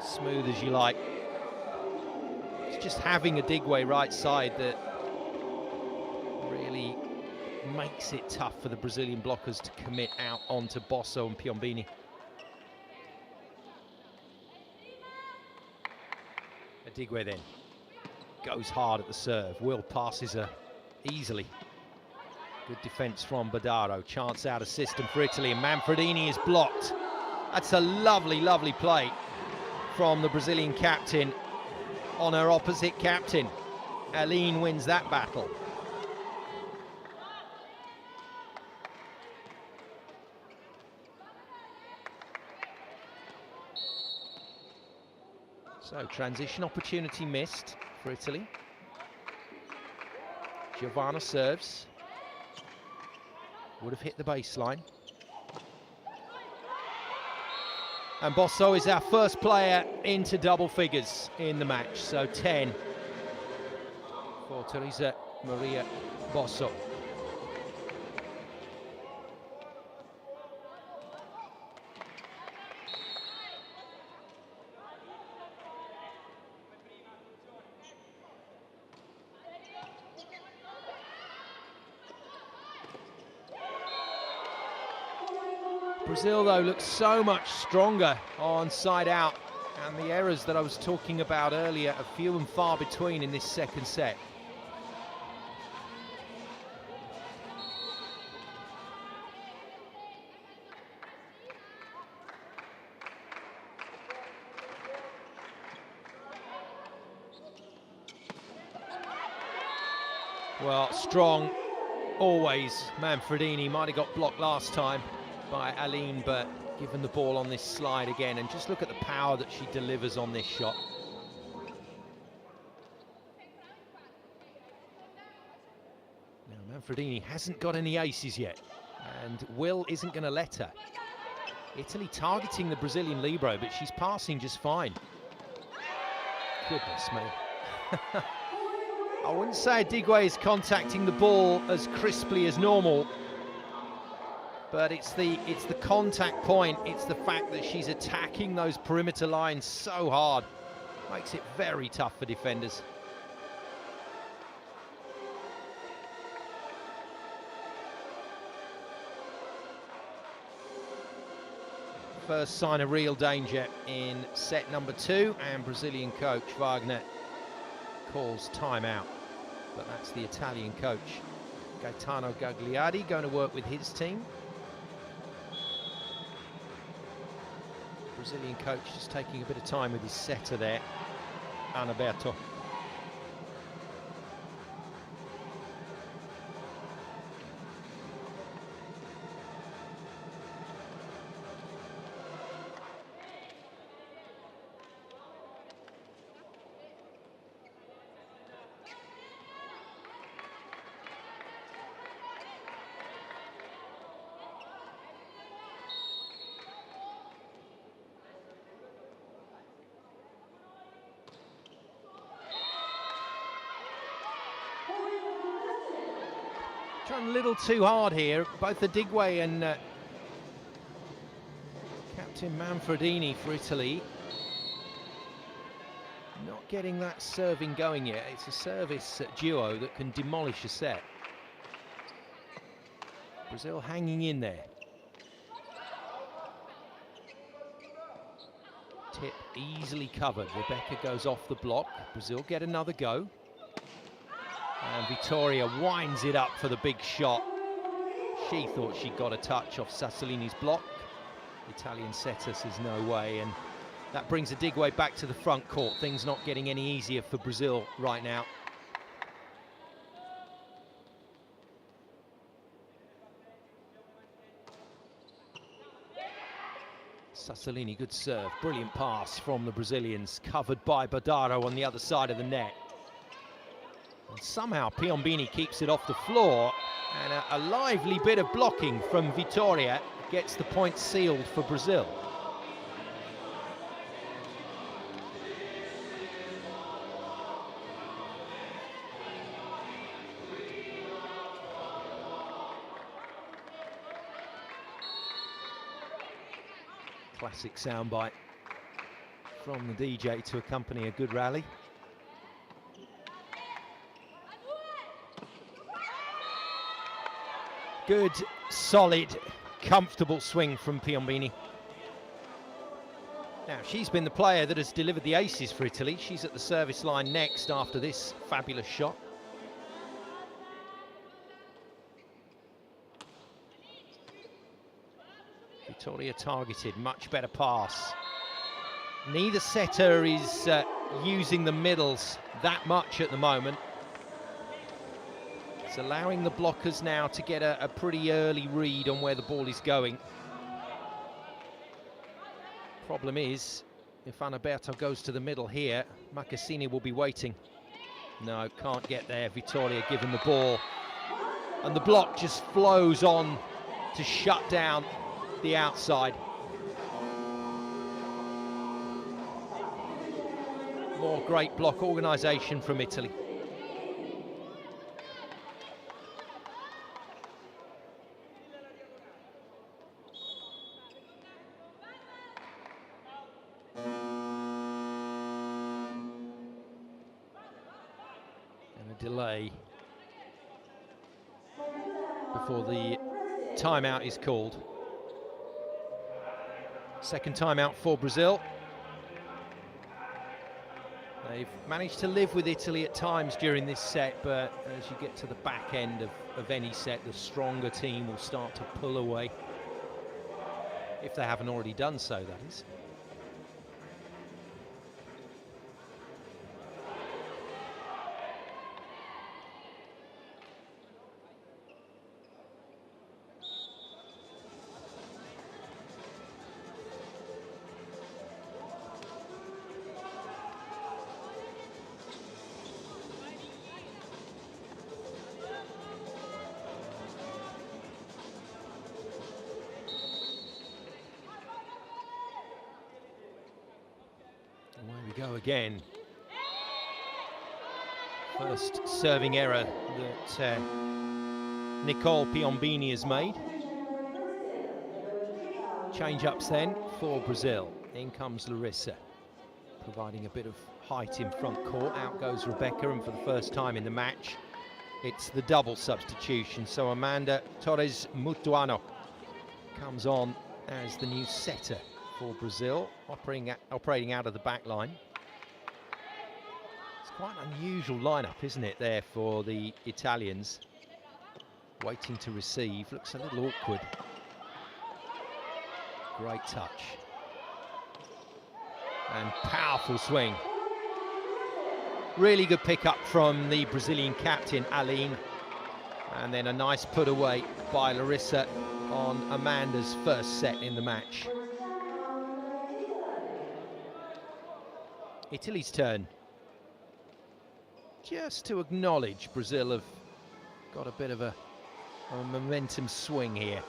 Speaker 1: Smooth as you like. just having a Digwe right side that really makes it tough for the Brazilian blockers to commit out onto Bosso and Piombini. Digwe then goes hard at the serve. Will passes her easily. Good defence from Badaro. Chance out of system for Italy, and Manfredini is blocked. That's a lovely, lovely play from the Brazilian captain on her opposite captain. Aline wins that battle. So, transition opportunity missed for Italy. Giovanna serves. Would have hit the baseline. And Bosso is our first player into double figures in the match. So 10 for Teresa Maria Bosso. Brazil, though, looks so much stronger on side out, and the errors that I was talking about earlier are few and far between in this second set. Well, strong, always. Manfredini might have got blocked last time by Aline, but given the ball on this slide again, and just look at the power that she delivers on this shot. Now, Manfredini hasn't got any aces yet, and Will isn't going to let her. Italy targeting the Brazilian libero, but she's passing just fine. Goodness me. I wouldn't say Digwe is contacting the ball as crisply as normal, but it's the contact point, it's the fact that she's attacking those perimeter lines so hard. Makes it very tough for defenders. First sign of real danger in set number 2, and Brazilian coach Wagner calls timeout. But that's the Italian coach, Gaetano Gagliardi, going to work with his team. Brazilian coach just taking a bit of time with his setter there, Anaberto. Trying a little too hard here, both the Digwe and Captain Manfredini for Italy. Not getting that serving going yet. It's a service duo that can demolish a set. Brazil hanging in there. Tip easily covered. Rebecca goes off the block. Brazil get another go. And Vittoria winds it up for the big shot. She thought she got a touch off Sassolini's block. The Italian setter says no way, and that brings the Digwe back to the front court. Things not getting any easier for Brazil right now. Sassolini, good serve, brilliant pass from the Brazilians, covered by Badaro on the other side of the net. And somehow Piombini keeps it off the floor, and a lively bit of blocking from Vittoria gets the point sealed for Brazil. Classic soundbite from the DJ to accompany a good rally. Good, solid, comfortable swing from Piombini. Now, she's been the player that has delivered the aces for Italy. She's at the service line next after this fabulous shot. Vittoria targeted, much better pass. Neither setter is using the middles that much at the moment. It's allowing the blockers now to get a pretty early read on where the ball is going. Problem is, if Anaberto goes to the middle here, Marcassini will be waiting. No, can't get there. Vittoria given the ball. And the block just flows on to shut down the outside. More great block organisation from Italy. And a delay before the timeout is called. Second timeout for Brazil. They've managed to live with Italy at times during this set, but as you get to the back end of any set, the stronger team will start to pull away. If they haven't already done so, that is. Away we go again. First serving error that Nicole Piombini has made. Change-ups then for Brazil. In comes Larissa, providing a bit of height in front court. Out goes Rebecca, and for the first time in the match, it's the double substitution. So Amanda Torres Mutuano comes on as the new setter for Brazil, operating out of the back line. It's quite an unusual lineup, isn't it, there for the Italians. Waiting to receive, looks a little awkward. Great touch. And powerful swing. Really good pick up from the Brazilian captain, Aline. And then a nice put away by Larissa on Amanda's first set in the match. Italy's turn. Just to acknowledge Brazil have got a bit of a momentum swing here.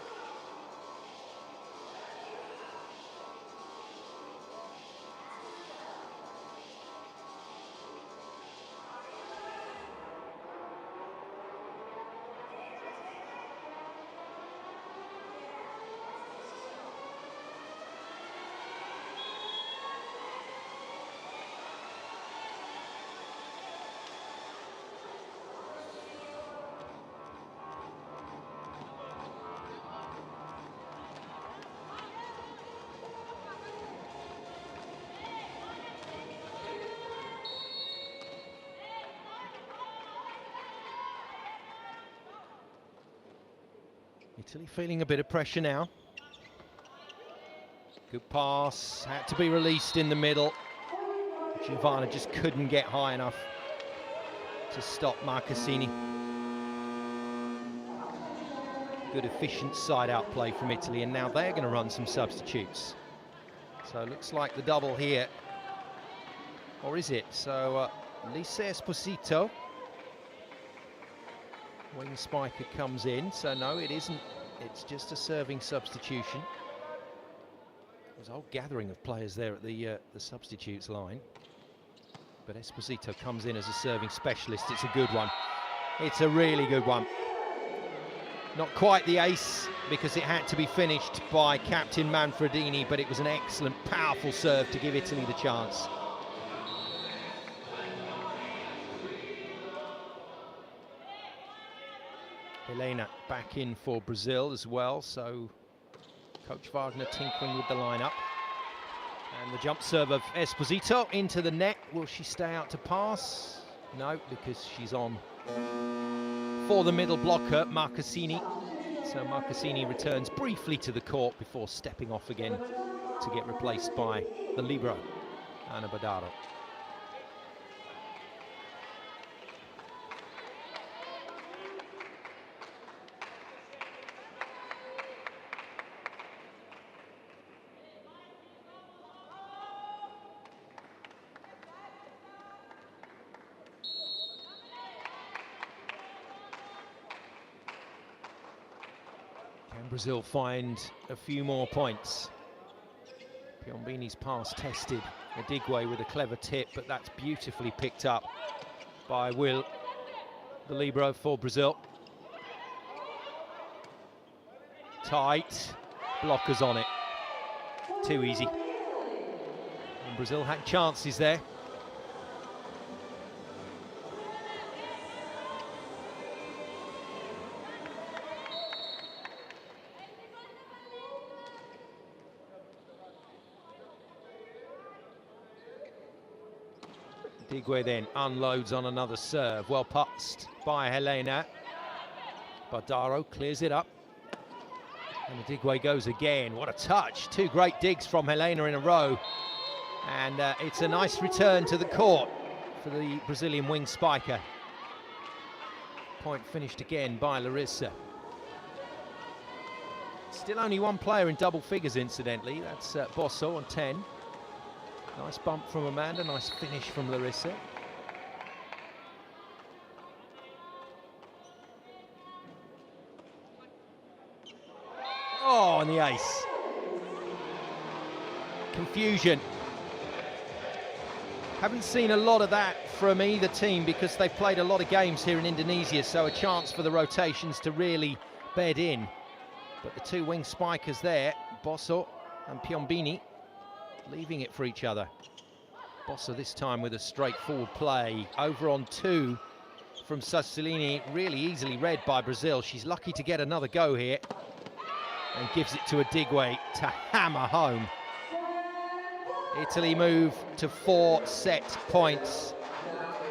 Speaker 1: Italy feeling a bit of pressure now. Good pass, had to be released in the middle. Giovanna just couldn't get high enough to stop Marcassini. Good efficient side-out play from Italy, and now they're going to run some substitutes. So it looks like the double here. Or is it? So Lisa Esposito. Wing spiker comes in, so no, it isn't. It's just a serving substitution. There's a whole gathering of players there at the substitutes line. But Esposito comes in as a serving specialist. It's a good one. It's a really good one. Not quite the ace, because it had to be finished by Captain Manfredini, but it was an excellent, powerful serve to give Italy the chance. Helena back in for Brazil as well, so Coach Wagner tinkering with the lineup. And the jump serve of Esposito into the net. Will she stay out to pass? No, because she's on for the middle blocker, Marcassini. So Marcassini returns briefly to the court before stepping off again to get replaced by the libero, Ana Badaro. Can Brazil find a few more points? Piombini's pass tested. Adigwe with a clever tip, but that's beautifully picked up by Will, the libero for Brazil. Tight, blockers on it. Too easy. And Brazil had chances there. Adigwe then unloads on another serve. Well passed by Helena. Badaro clears it up. And Adigwe goes again. What a touch. Two great digs from Helena in a row. And it's a nice return to the court for the Brazilian wing spiker. Point finished again by Larissa. Still only one player in double figures, incidentally. That's Bosso on 10. Nice bump from Amanda, nice finish from Larissa. Oh, and the ace. Confusion. Haven't seen a lot of that from either team because they've played a lot of games here in Indonesia, so a chance for the rotations to really bed in. But the two wing spikers there, Bosso and Piombini, leaving it for each other. Bosso this time with a straightforward play. Over on two from Sassolini, really easily read by Brazil. She's lucky to get another go here. And gives it to Adigwe to hammer home. Italy move to 4 set points.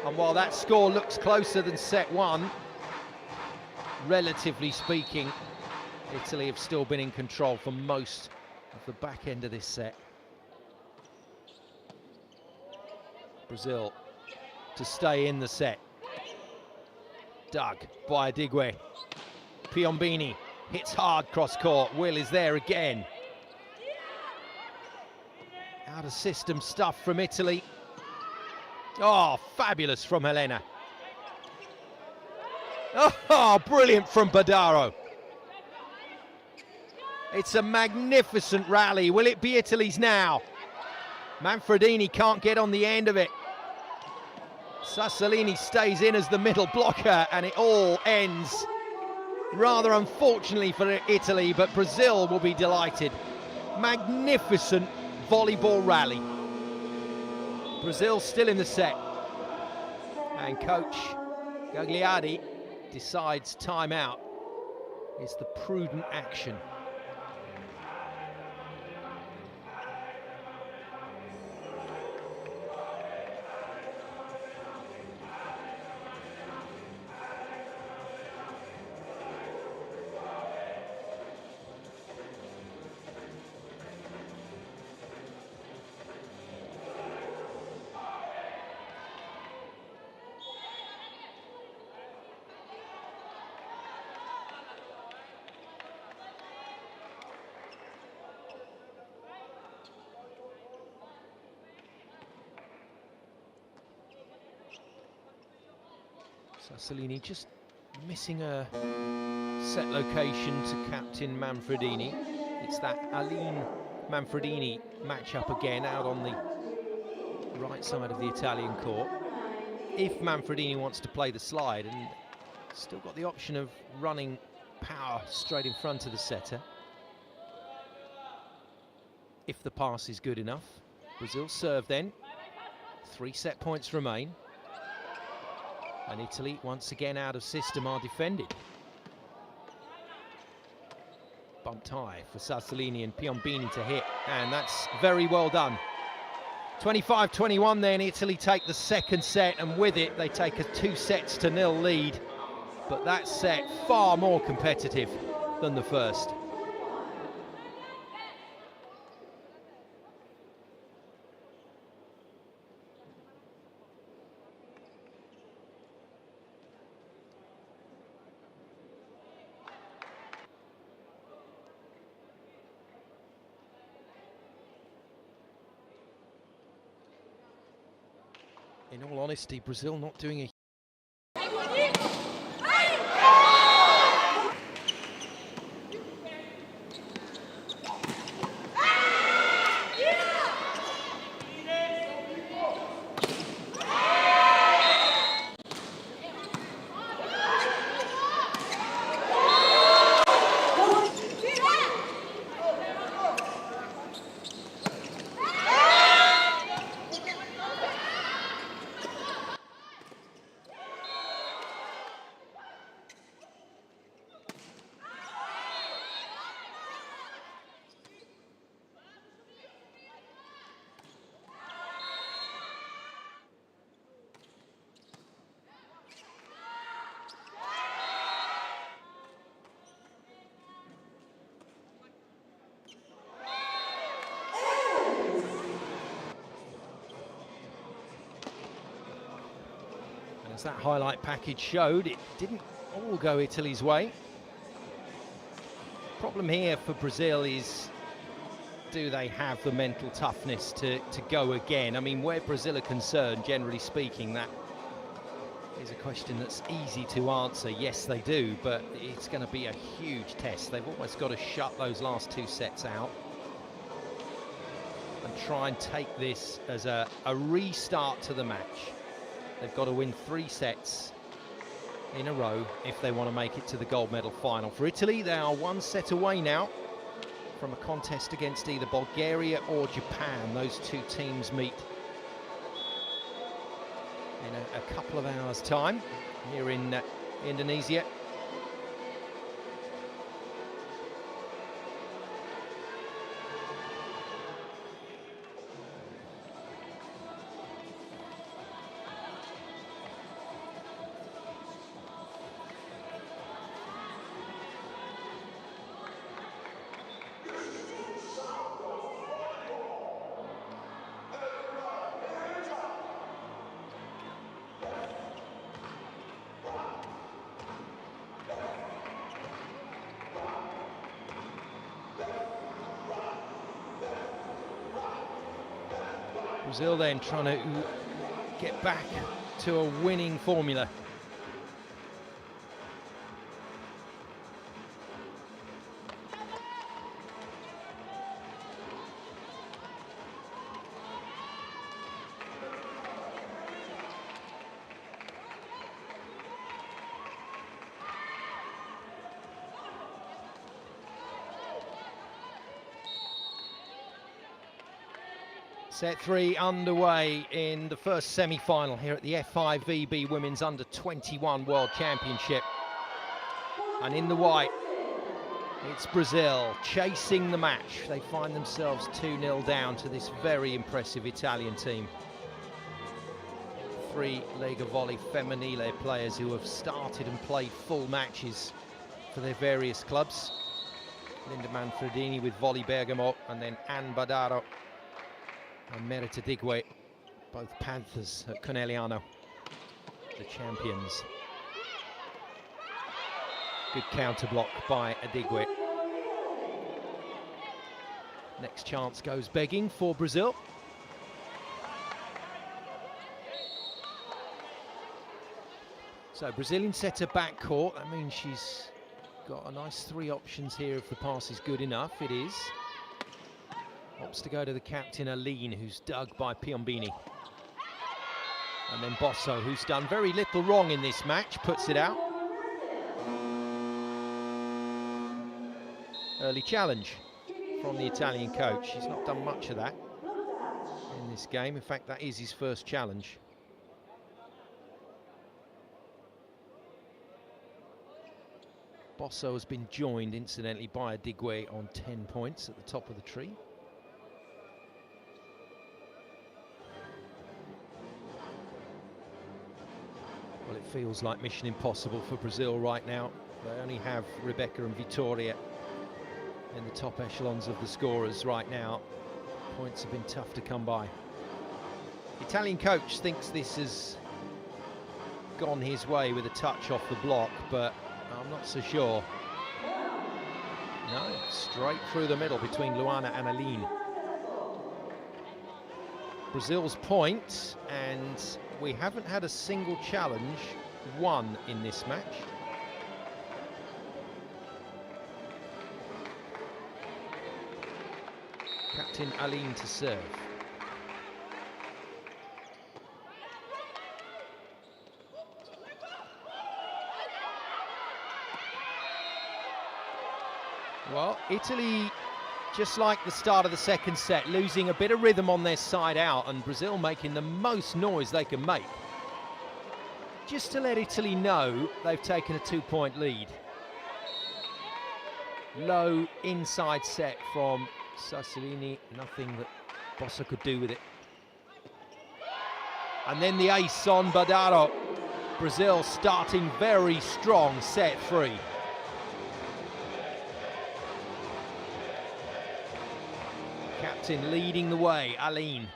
Speaker 1: And while that score looks closer than set one, relatively speaking, Italy have still been in control for most of the back end of this set. Brazil to stay in the set. Dug by Adigwe. Piombini hits hard cross court. Will is there again. Out of system stuff from Italy. Oh, fabulous from Helena. Oh, brilliant from Badaro. It's a magnificent rally. Will it be Italy's now? Manfredini can't get on the end of it. Sassolini stays in as the middle blocker, and it all ends rather unfortunately for Italy, but Brazil will be delighted. Magnificent volleyball rally. Brazil still in the set. And coach Gagliardi decides timeout is the prudent action. Sassolini just missing a set location to captain Manfredini. It's that Aline Manfredini matchup again out on the right side of the Italian court. If Manfredini wants to play the slide, and still got the option of running power straight in front of the setter. If the pass is good enough. Brazil serve then. 3 set points remain. And Italy, once again out of system, are defended. bumped high for Sassolini and Piombini to hit, and that's very well done. 25-21 then, Italy take the second set, and with it they take a 2-0 lead. But that set far more competitive than the first. In all honesty, Brazil not doing a As that highlight package showed, it didn't all go Italy's way. Problem here for Brazil is, do they have the mental toughness to go again? I mean, where Brazil are concerned, generally speaking, that is a question that's easy to answer. Yes, they do, but it's going to be a huge test. They've almost got to shut those last 2 sets out and try and take this as a restart to the match. They've got to win 3 sets in a row if they want to make it to the gold medal final. For Italy, they are 1 set away now from a contest against either Bulgaria or Japan. Those 2 teams meet in a couple of hours' time here in Indonesia. Brazil then trying to get back to a winning formula. Set 3 underway in the first semi-final here at the FIVB Women's Under-21 World Championship. And in the white, it's Brazil chasing the match. They find themselves 2-0 down to this very impressive Italian team. 3 Lega Volley Femminile players who have started and played full matches for their various clubs. Linda Manfredini with Volley Bergamo, and then Ann Badaro and Merita Digwe, both Panthers at Conegliano, the champions. Good counter block by Adigwe. Next chance goes begging for Brazil. So Brazilian setter backcourt, that means she's got a nice 3 options here if the pass is good enough. It is. Opts to go to the captain, Aline, who's dug by Piombini. And then Bosso, who's done very little wrong in this match, puts it out. Early challenge from the Italian coach. He's not done much of that in this game. In fact, that is his first challenge. Bosso has been joined, incidentally, by Adigwe on 10 points at the top of the tree. Well, it feels like mission impossible for Brazil right now. They only have Rebecca and Vitória in the top echelons of the scorers right now. Points have been tough to come by. The Italian coach thinks this has gone his way with a touch off the block, but I'm not so sure. No, straight through the middle between Luana and Aline. Brazil's point, and we haven't had a single challenge won in this match. Captain Aline to serve. Well, Italy, just like the start of the second set, losing a bit of rhythm on their side out, and Brazil making the most noise they can make. Just to let Italy know they've taken a 2-point lead. Low inside set from Sassolini, nothing that Bosso could do with it. And then the ace on Badaro. Brazil starting very strong, set 3. Captain leading the way, Aline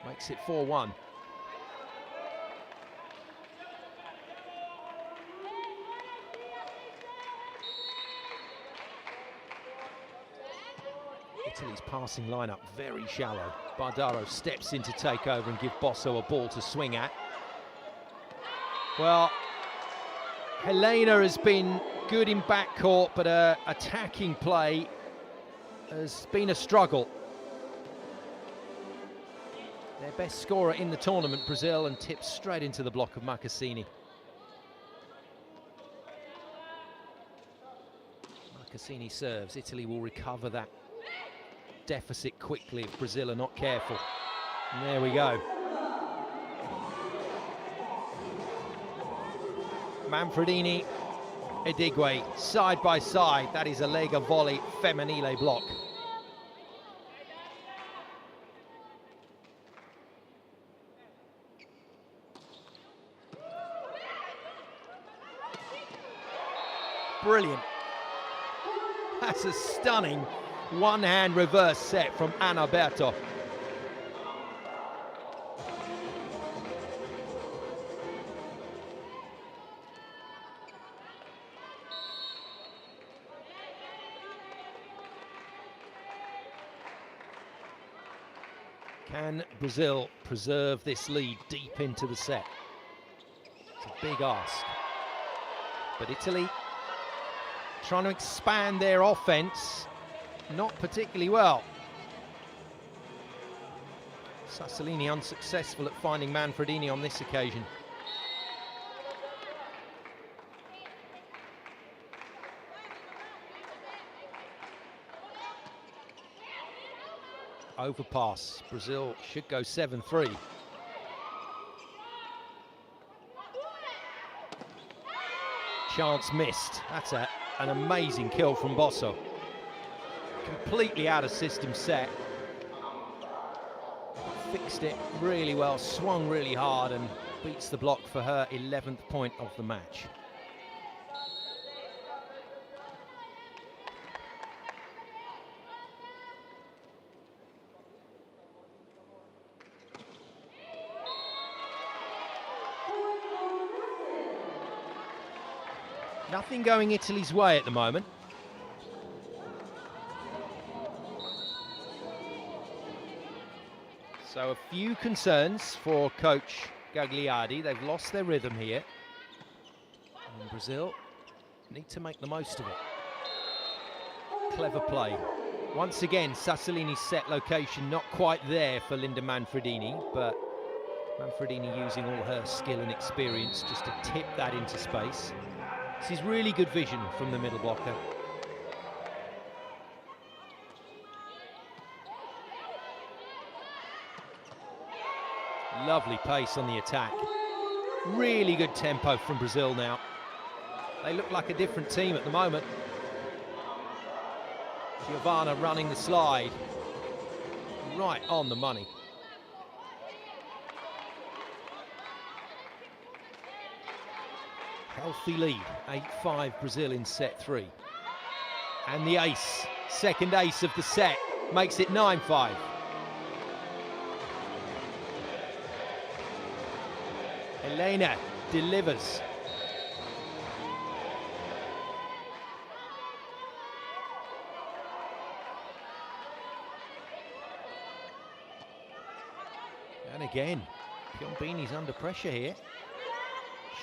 Speaker 1: makes it 4-1. Italy's passing lineup very shallow. Badaro steps in to take over and give Bosso a ball to swing at. Well, Helena has been good in backcourt, but her attacking play has been a struggle. Their best scorer in the tournament, Brazil, and tips straight into the block of Marcassini. Marcassini serves. Italy will recover that deficit quickly if Brazil are not careful. And there we go. Manfredini, Adigwe, side by side. That is a Lega volley femminile block. Brilliant. That's a stunning one-hand reverse set from Anaberto. Can Brazil preserve this lead deep into the set? It's a big ask. But Italy trying to expand their offense, not particularly well. Sassolini unsuccessful at finding Manfredini on this occasion. Overpass. Brazil should go 7-3. Chance missed. That's an amazing kill from Bosso. Completely out of system set. Fixed it really well, swung really hard, and beats the block for her 11th point of the match. Nothing going Italy's way at the moment. So a few concerns for coach Gagliardi. They've lost their rhythm here. And Brazil need to make the most of it. Clever play. Once again, Sassolini's set location not quite there for Linda Manfredini, but Manfredini using all her skill and experience just to tip that into space. This is really good vision from the middle blocker. Lovely pace on the attack. Really good tempo from Brazil now. They look like a different team at the moment. Giovanna running the slide. Right on the money. Healthy lead, 8-5 Brazil in set 3. And the ace, second ace of the set, makes it 9-5. Helena delivers. And again, Piombini's under pressure here.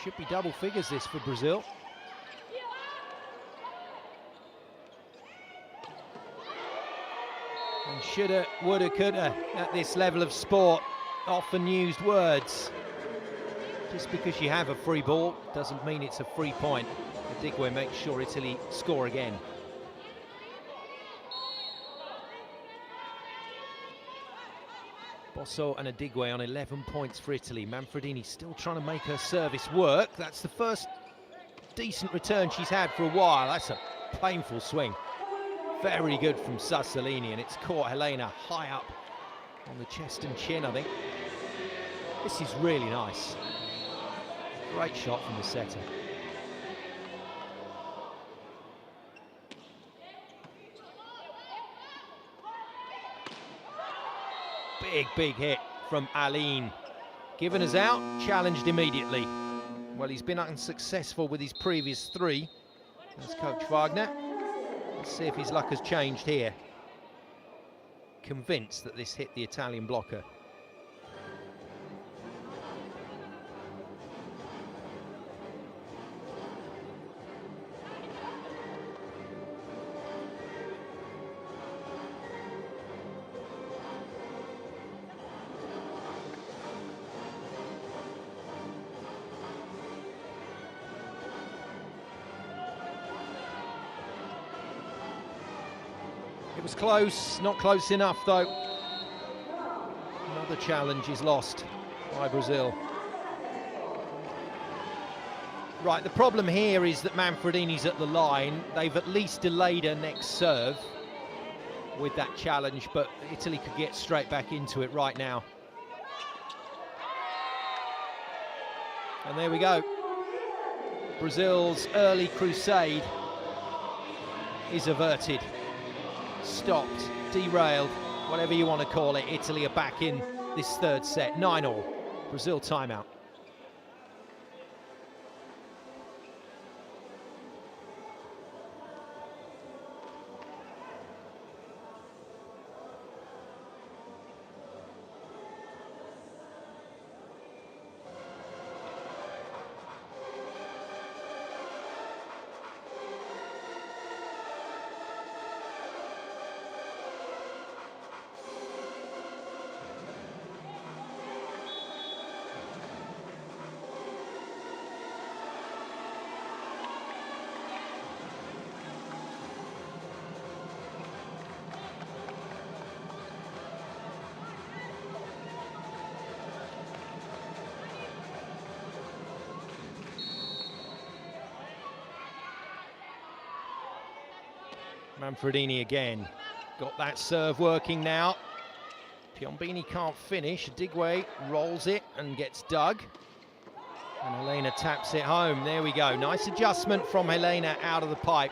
Speaker 1: Should be double figures this for Brazil. And shoulda, woulda, coulda at this level of sport, often used words. Just because you have a free ball doesn't mean it's a free point. Adigwe makes sure Italy score again. Bosso and Adigwe on 11 points for Italy. Manfredini still trying to make her service work. That's the first decent return she's had for a while. That's a painful swing. Very good from Sassolini, and it's caught Helena high up on the chest and chin, I think. This is really nice. Great shot from the setter. Big hit from Aline. Given us out, challenged immediately. Well, he's been unsuccessful with his previous 3. That's Coach Wagner. Let's see if his luck has changed here. Convinced that this hit the Italian blocker. It was close, not close enough though. Another challenge is lost by Brazil. Right, the problem here is that Manfredini's at the line. They've at least delayed her next serve with that challenge, but Italy could get straight back into it right now. And there we go. Brazil's early crusade is averted. Stopped, derailed, whatever you want to call it. Italy are back in this third set, 9-all. Brazil timeout. Manfredini again, got that serve working now. Piombini can't finish. Adigwe rolls it and gets dug. And Helena taps it home. There we go. Nice adjustment from Helena out of the pipe.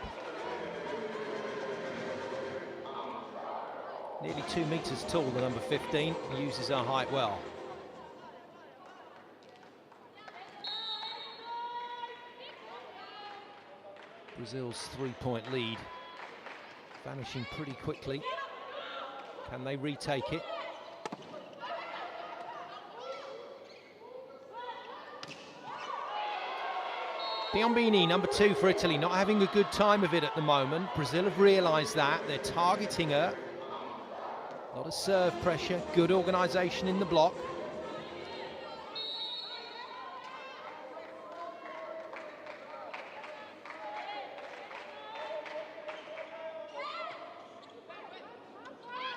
Speaker 1: Nearly 2 meters tall, the number 15. Uses her height well. Brazil's 3-point lead vanishing pretty quickly. Can they retake it? Piombini, number 2 for Italy, not having a good time of it at the moment. Brazil have realised that. They're targeting her. A lot of serve pressure, good organisation in the block.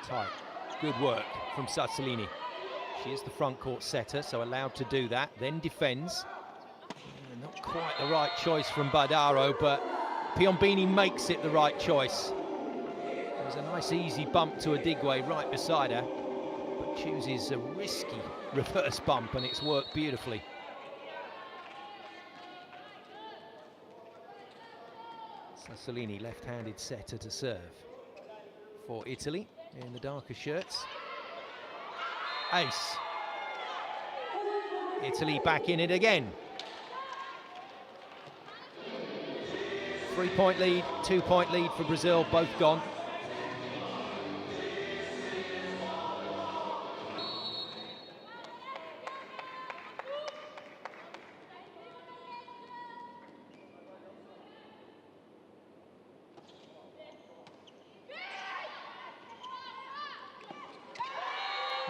Speaker 1: Tight. Good work from Sassolini. She is the front court setter, so allowed to do that, then defends. And Not quite the right choice from Badaro, but Piombini makes it the right choice. There's a nice easy bump to Adigwe right beside her, but chooses a risky reverse bump, and it's worked beautifully. Sassolini, left-handed setter to serve for Italy in the darker shirts. Ace. Italy back in it again. 3-point lead, 2-point lead for Brazil, both gone.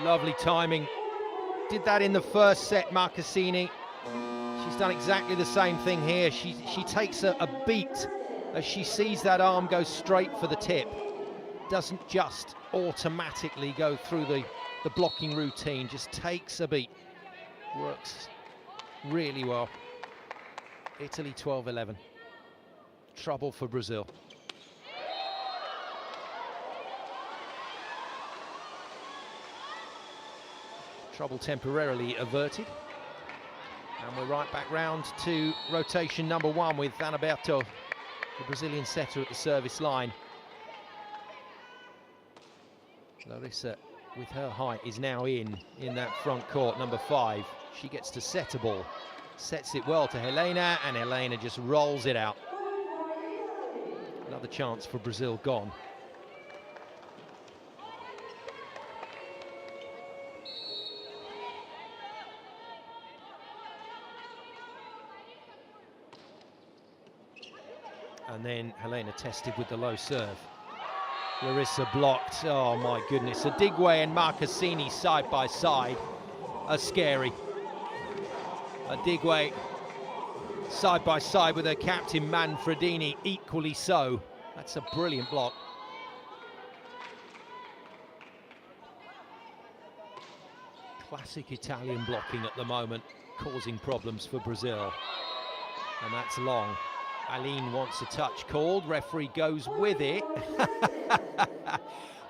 Speaker 1: Lovely timing. Did that in the first set, Marcassini. She's done exactly the same thing here. She takes a beat as she sees that arm go straight for the tip. Doesn't just automatically go through the blocking routine, just takes a beat. Works really well. Italy 12-11. Trouble for Brazil. Trouble temporarily averted. And we're right back round to rotation number 1 with Anaberto, the Brazilian setter, at the service line. Larissa, with her height, is now in that front court, number 5. She gets to set a ball. Sets it well to Helena, and Helena just rolls it out. Another chance for Brazil gone. And then Helena tested with the low serve. Larissa blocked. Oh my goodness. Adigwe and Marcassini side by side are scary. Adigwe side by side with her captain Manfredini, equally so. That's a brilliant block. Classic Italian blocking at the moment, causing problems for Brazil. And that's long. Aline wants a touch called, referee goes with it.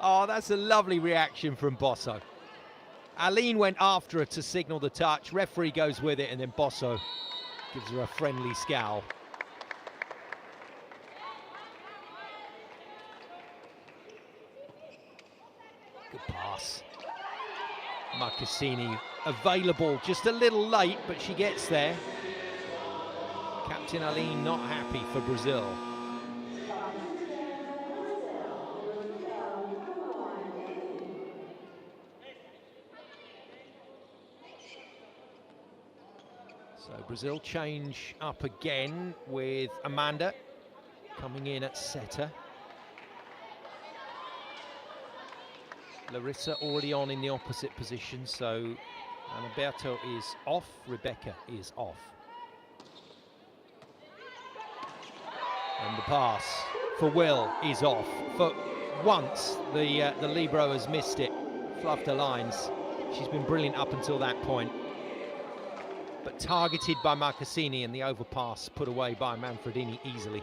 Speaker 1: Oh, that's a lovely reaction from Bosso. Aline went after her to signal the touch, referee goes with it, and then Bosso gives her a friendly scowl. Good pass. Marcassini available, just a little late, but she gets there. Captain Aline not happy for Brazil. So Brazil change up again with Amanda coming in at setter. Larissa already on in the opposite position, so Anaberto is off, Rebecca is off. And the pass for Will is off. For once, the libero has missed it, fluffed her lines. She's been brilliant up until that point. But targeted by Marcassini, and the overpass put away by Manfredini easily.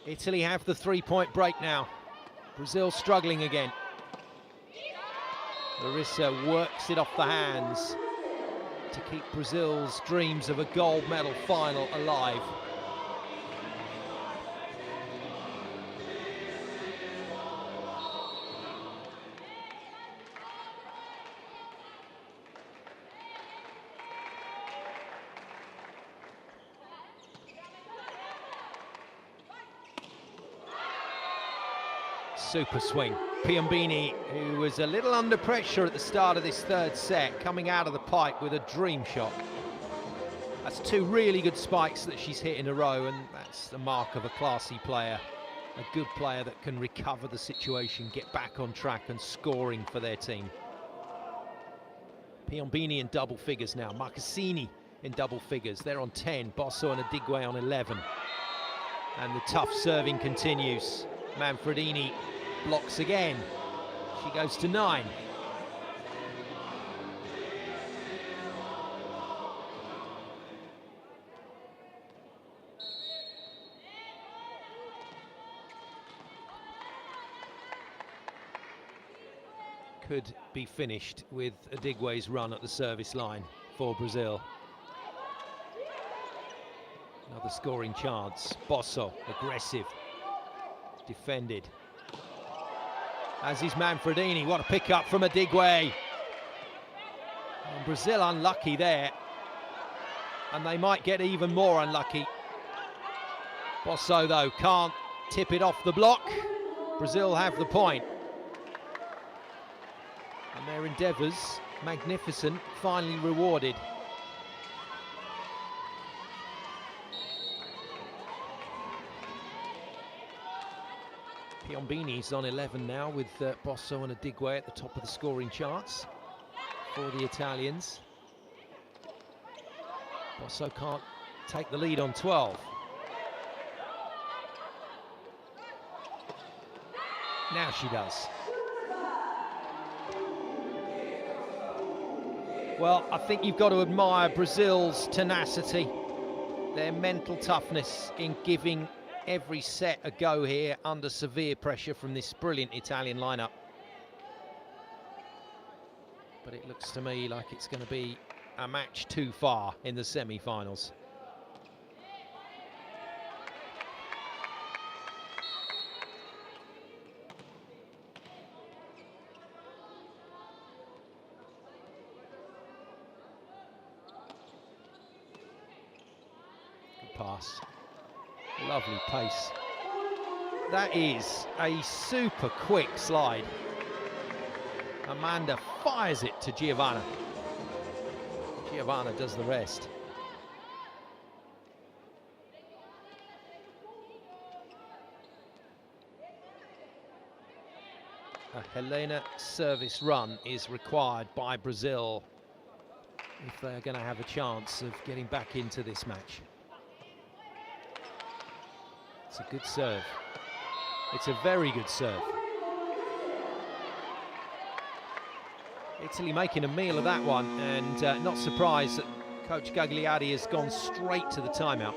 Speaker 1: Italy have the 3-point break now. Brazil struggling again. Larissa works it off the hands to keep Brazil's dreams of a gold medal final alive. Super swing. Piombini, who was a little under pressure at the start of this third set, coming out of the pipe with a dream shot. That's 2 really good spikes that she's hit in a row, and that's the mark of a classy player. A good player that can recover the situation, get back on track and scoring for their team. Piombini in double figures now. Marcassini in double figures. They're on 10. Bosso and Adigwe on 11. And the tough serving continues. Manfredini blocks again. She goes to 9. could be finished with Adigwe's run at the service line for Brazil. Another scoring chance. Bosso, aggressive, defended. As is Manfredini, what a pick up from Adigwe. And Brazil unlucky there, and they might get even more unlucky. Bosso though can't tip it off the block. Brazil have the point. And their endeavours, magnificent, finally rewarded. Piombini's on 11 now with Bosso and Adigwe at the top of the scoring charts for the Italians. Bosso can't take the lead on 12. Now she does. Well, I think you've got to admire Brazil's tenacity, their mental toughness in giving every set a go here under severe pressure from this brilliant Italian lineup. But it looks to me like it's going to be a match too far in the semi-finals. Good pass. Lovely pace. That is a super quick slide. Amanda fires it to Giovanna. Giovanna does the rest. A Helena service run is required by Brazil if they're going to have a chance of getting back into this match. It's a good serve. It's a very good serve. Italy making a meal of that one, and not surprised that Coach Gagliardi has gone straight to the timeout.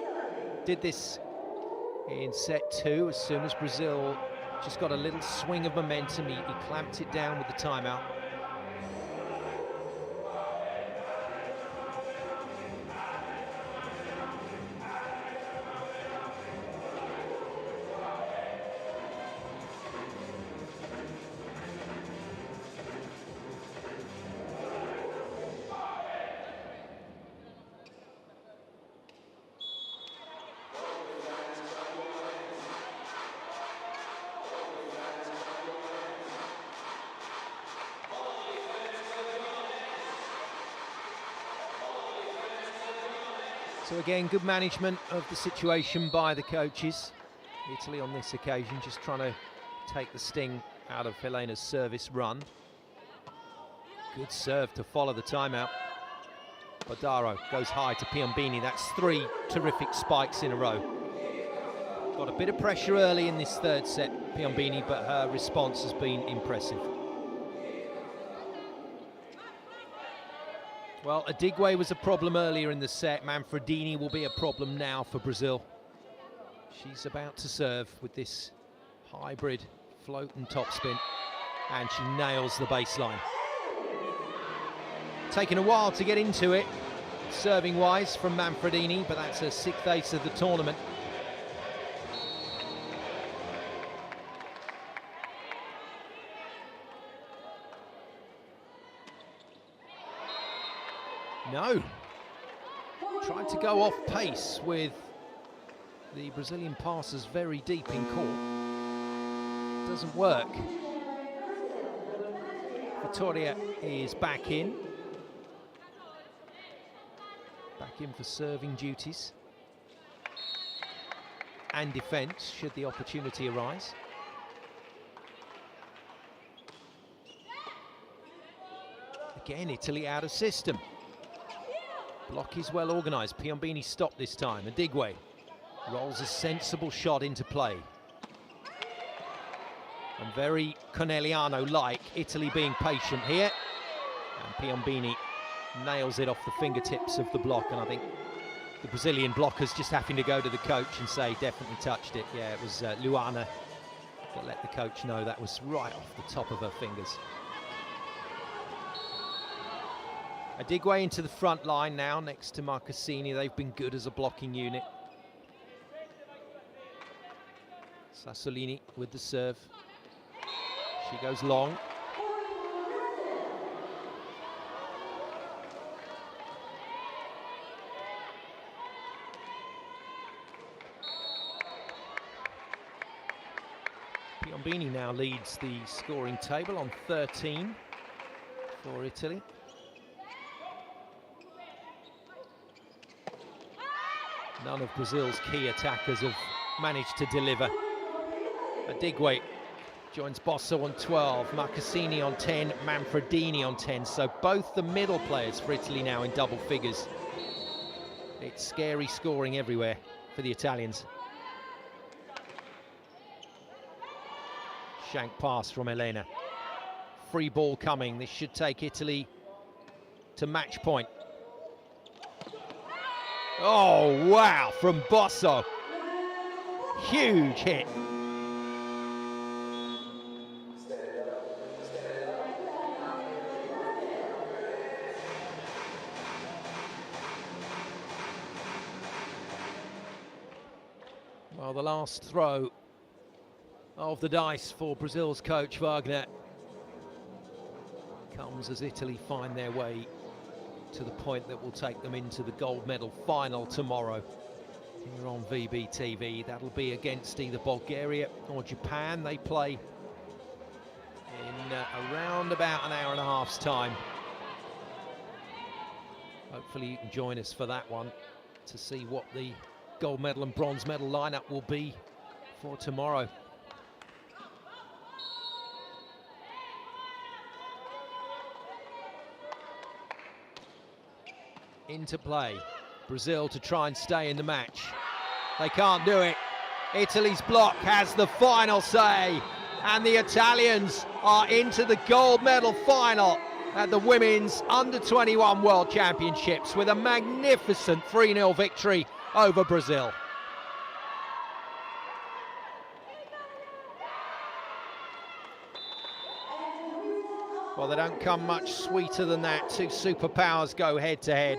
Speaker 1: Did this in set 2 as soon as Brazil just got a little swing of momentum. He clamped it down with the timeout. So again, good management of the situation by the coaches. Italy on this occasion just trying to take the sting out of Helena's service run. Good serve to follow the timeout. Badarro goes high to Piombini. That's 3 terrific spikes in a row. Got a bit of pressure early in this third set, Piombini, but her response has been impressive. Well, Adigwe was a problem earlier in the set. Manfredini will be a problem now for Brazil. She's about to serve with this hybrid float and topspin, and she nails the baseline. Taking a while to get into it, serving-wise, from Manfredini, but that's her 6th ace of the tournament. No, trying to go off pace with the Brazilian passers very deep in court. Doesn't work. Vittoria is back in. Back in for serving duties and defence should the opportunity arise. Again, Italy out of system. Block is well organised. Piombini stopped this time. Adigwe rolls a sensible shot into play. And very Corneliano-like, Italy being patient here. And Piombini nails it off the fingertips of the block. And I think the Brazilian blockers just having to go to the coach and say, definitely touched it. Yeah, it was Luana that let the coach know that was right off the top of her fingers. Adigwe into the front line now, next to Marcassini. They've been good as a blocking unit. Sassolini with the serve. She goes long. Piombini now leads the scoring table on 13 for Italy. None of Brazil's key attackers have managed to deliver. Adigwe joins Bosso on 12, Marcassini on 10, Manfredini on 10. So both the middle players for Italy now in double figures. It's scary scoring everywhere for the Italians. Shank pass from Elena. Free ball coming. This should take Italy to match point. Oh, wow, from Bosso. Huge hit. Well, the last throw of the dice for Brazil's coach Wagner comes as Italy find their way to the point that will take them into the gold medal final tomorrow here on VBTV. That'll be against either Bulgaria or Japan. They play in around about an hour and a half's time. Hopefully you can join us for that one to see what the gold medal and bronze medal lineup will be for tomorrow. Into play, Brazil to try and stay in the match. They can't do it. Italy's block has the final say, and the Italians are into the gold medal final at the Women's Under-21 World Championships with a magnificent 3-0 victory over Brazil. Well, they don't come much sweeter than that. Two superpowers go head-to-head.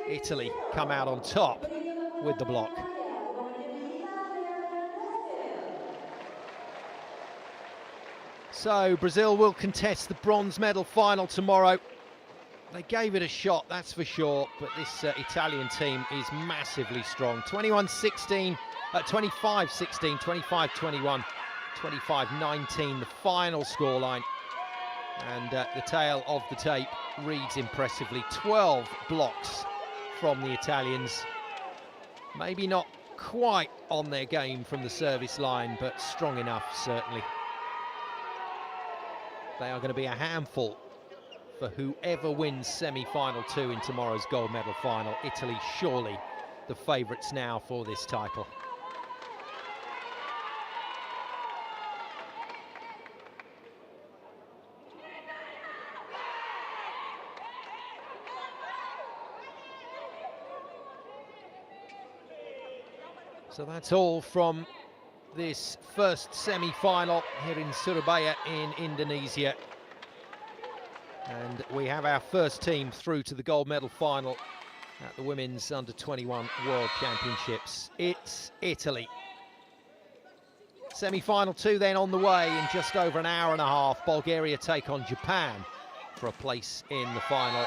Speaker 1: Italy come out on top with the block. So Brazil will contest the bronze medal final tomorrow. They gave it a shot, that's for sure, but this Italian team is massively strong. 21-16, 25-16, 25-21, 25-19, the final scoreline. And the tail of the tape reads impressively. 12 blocks from the Italians. Maybe not quite on their game from the service line, but strong enough, certainly. They are going to be a handful for whoever wins semi-final 2 in tomorrow's gold medal final. Italy surely the favourites now for this title. So that's all from this first semi-final here in Surabaya in Indonesia. And we have our first team through to the gold medal final at the Women's Under-21 World Championships. It's Italy. Semi-final 2 then on the way in just over an hour and a half. Bulgaria take on Japan for a place in the final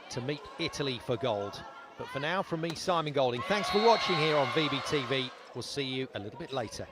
Speaker 1: to meet Italy for gold. But for now, from me, Simon Golding, thanks for watching here on VBTV. We'll see you a little bit later.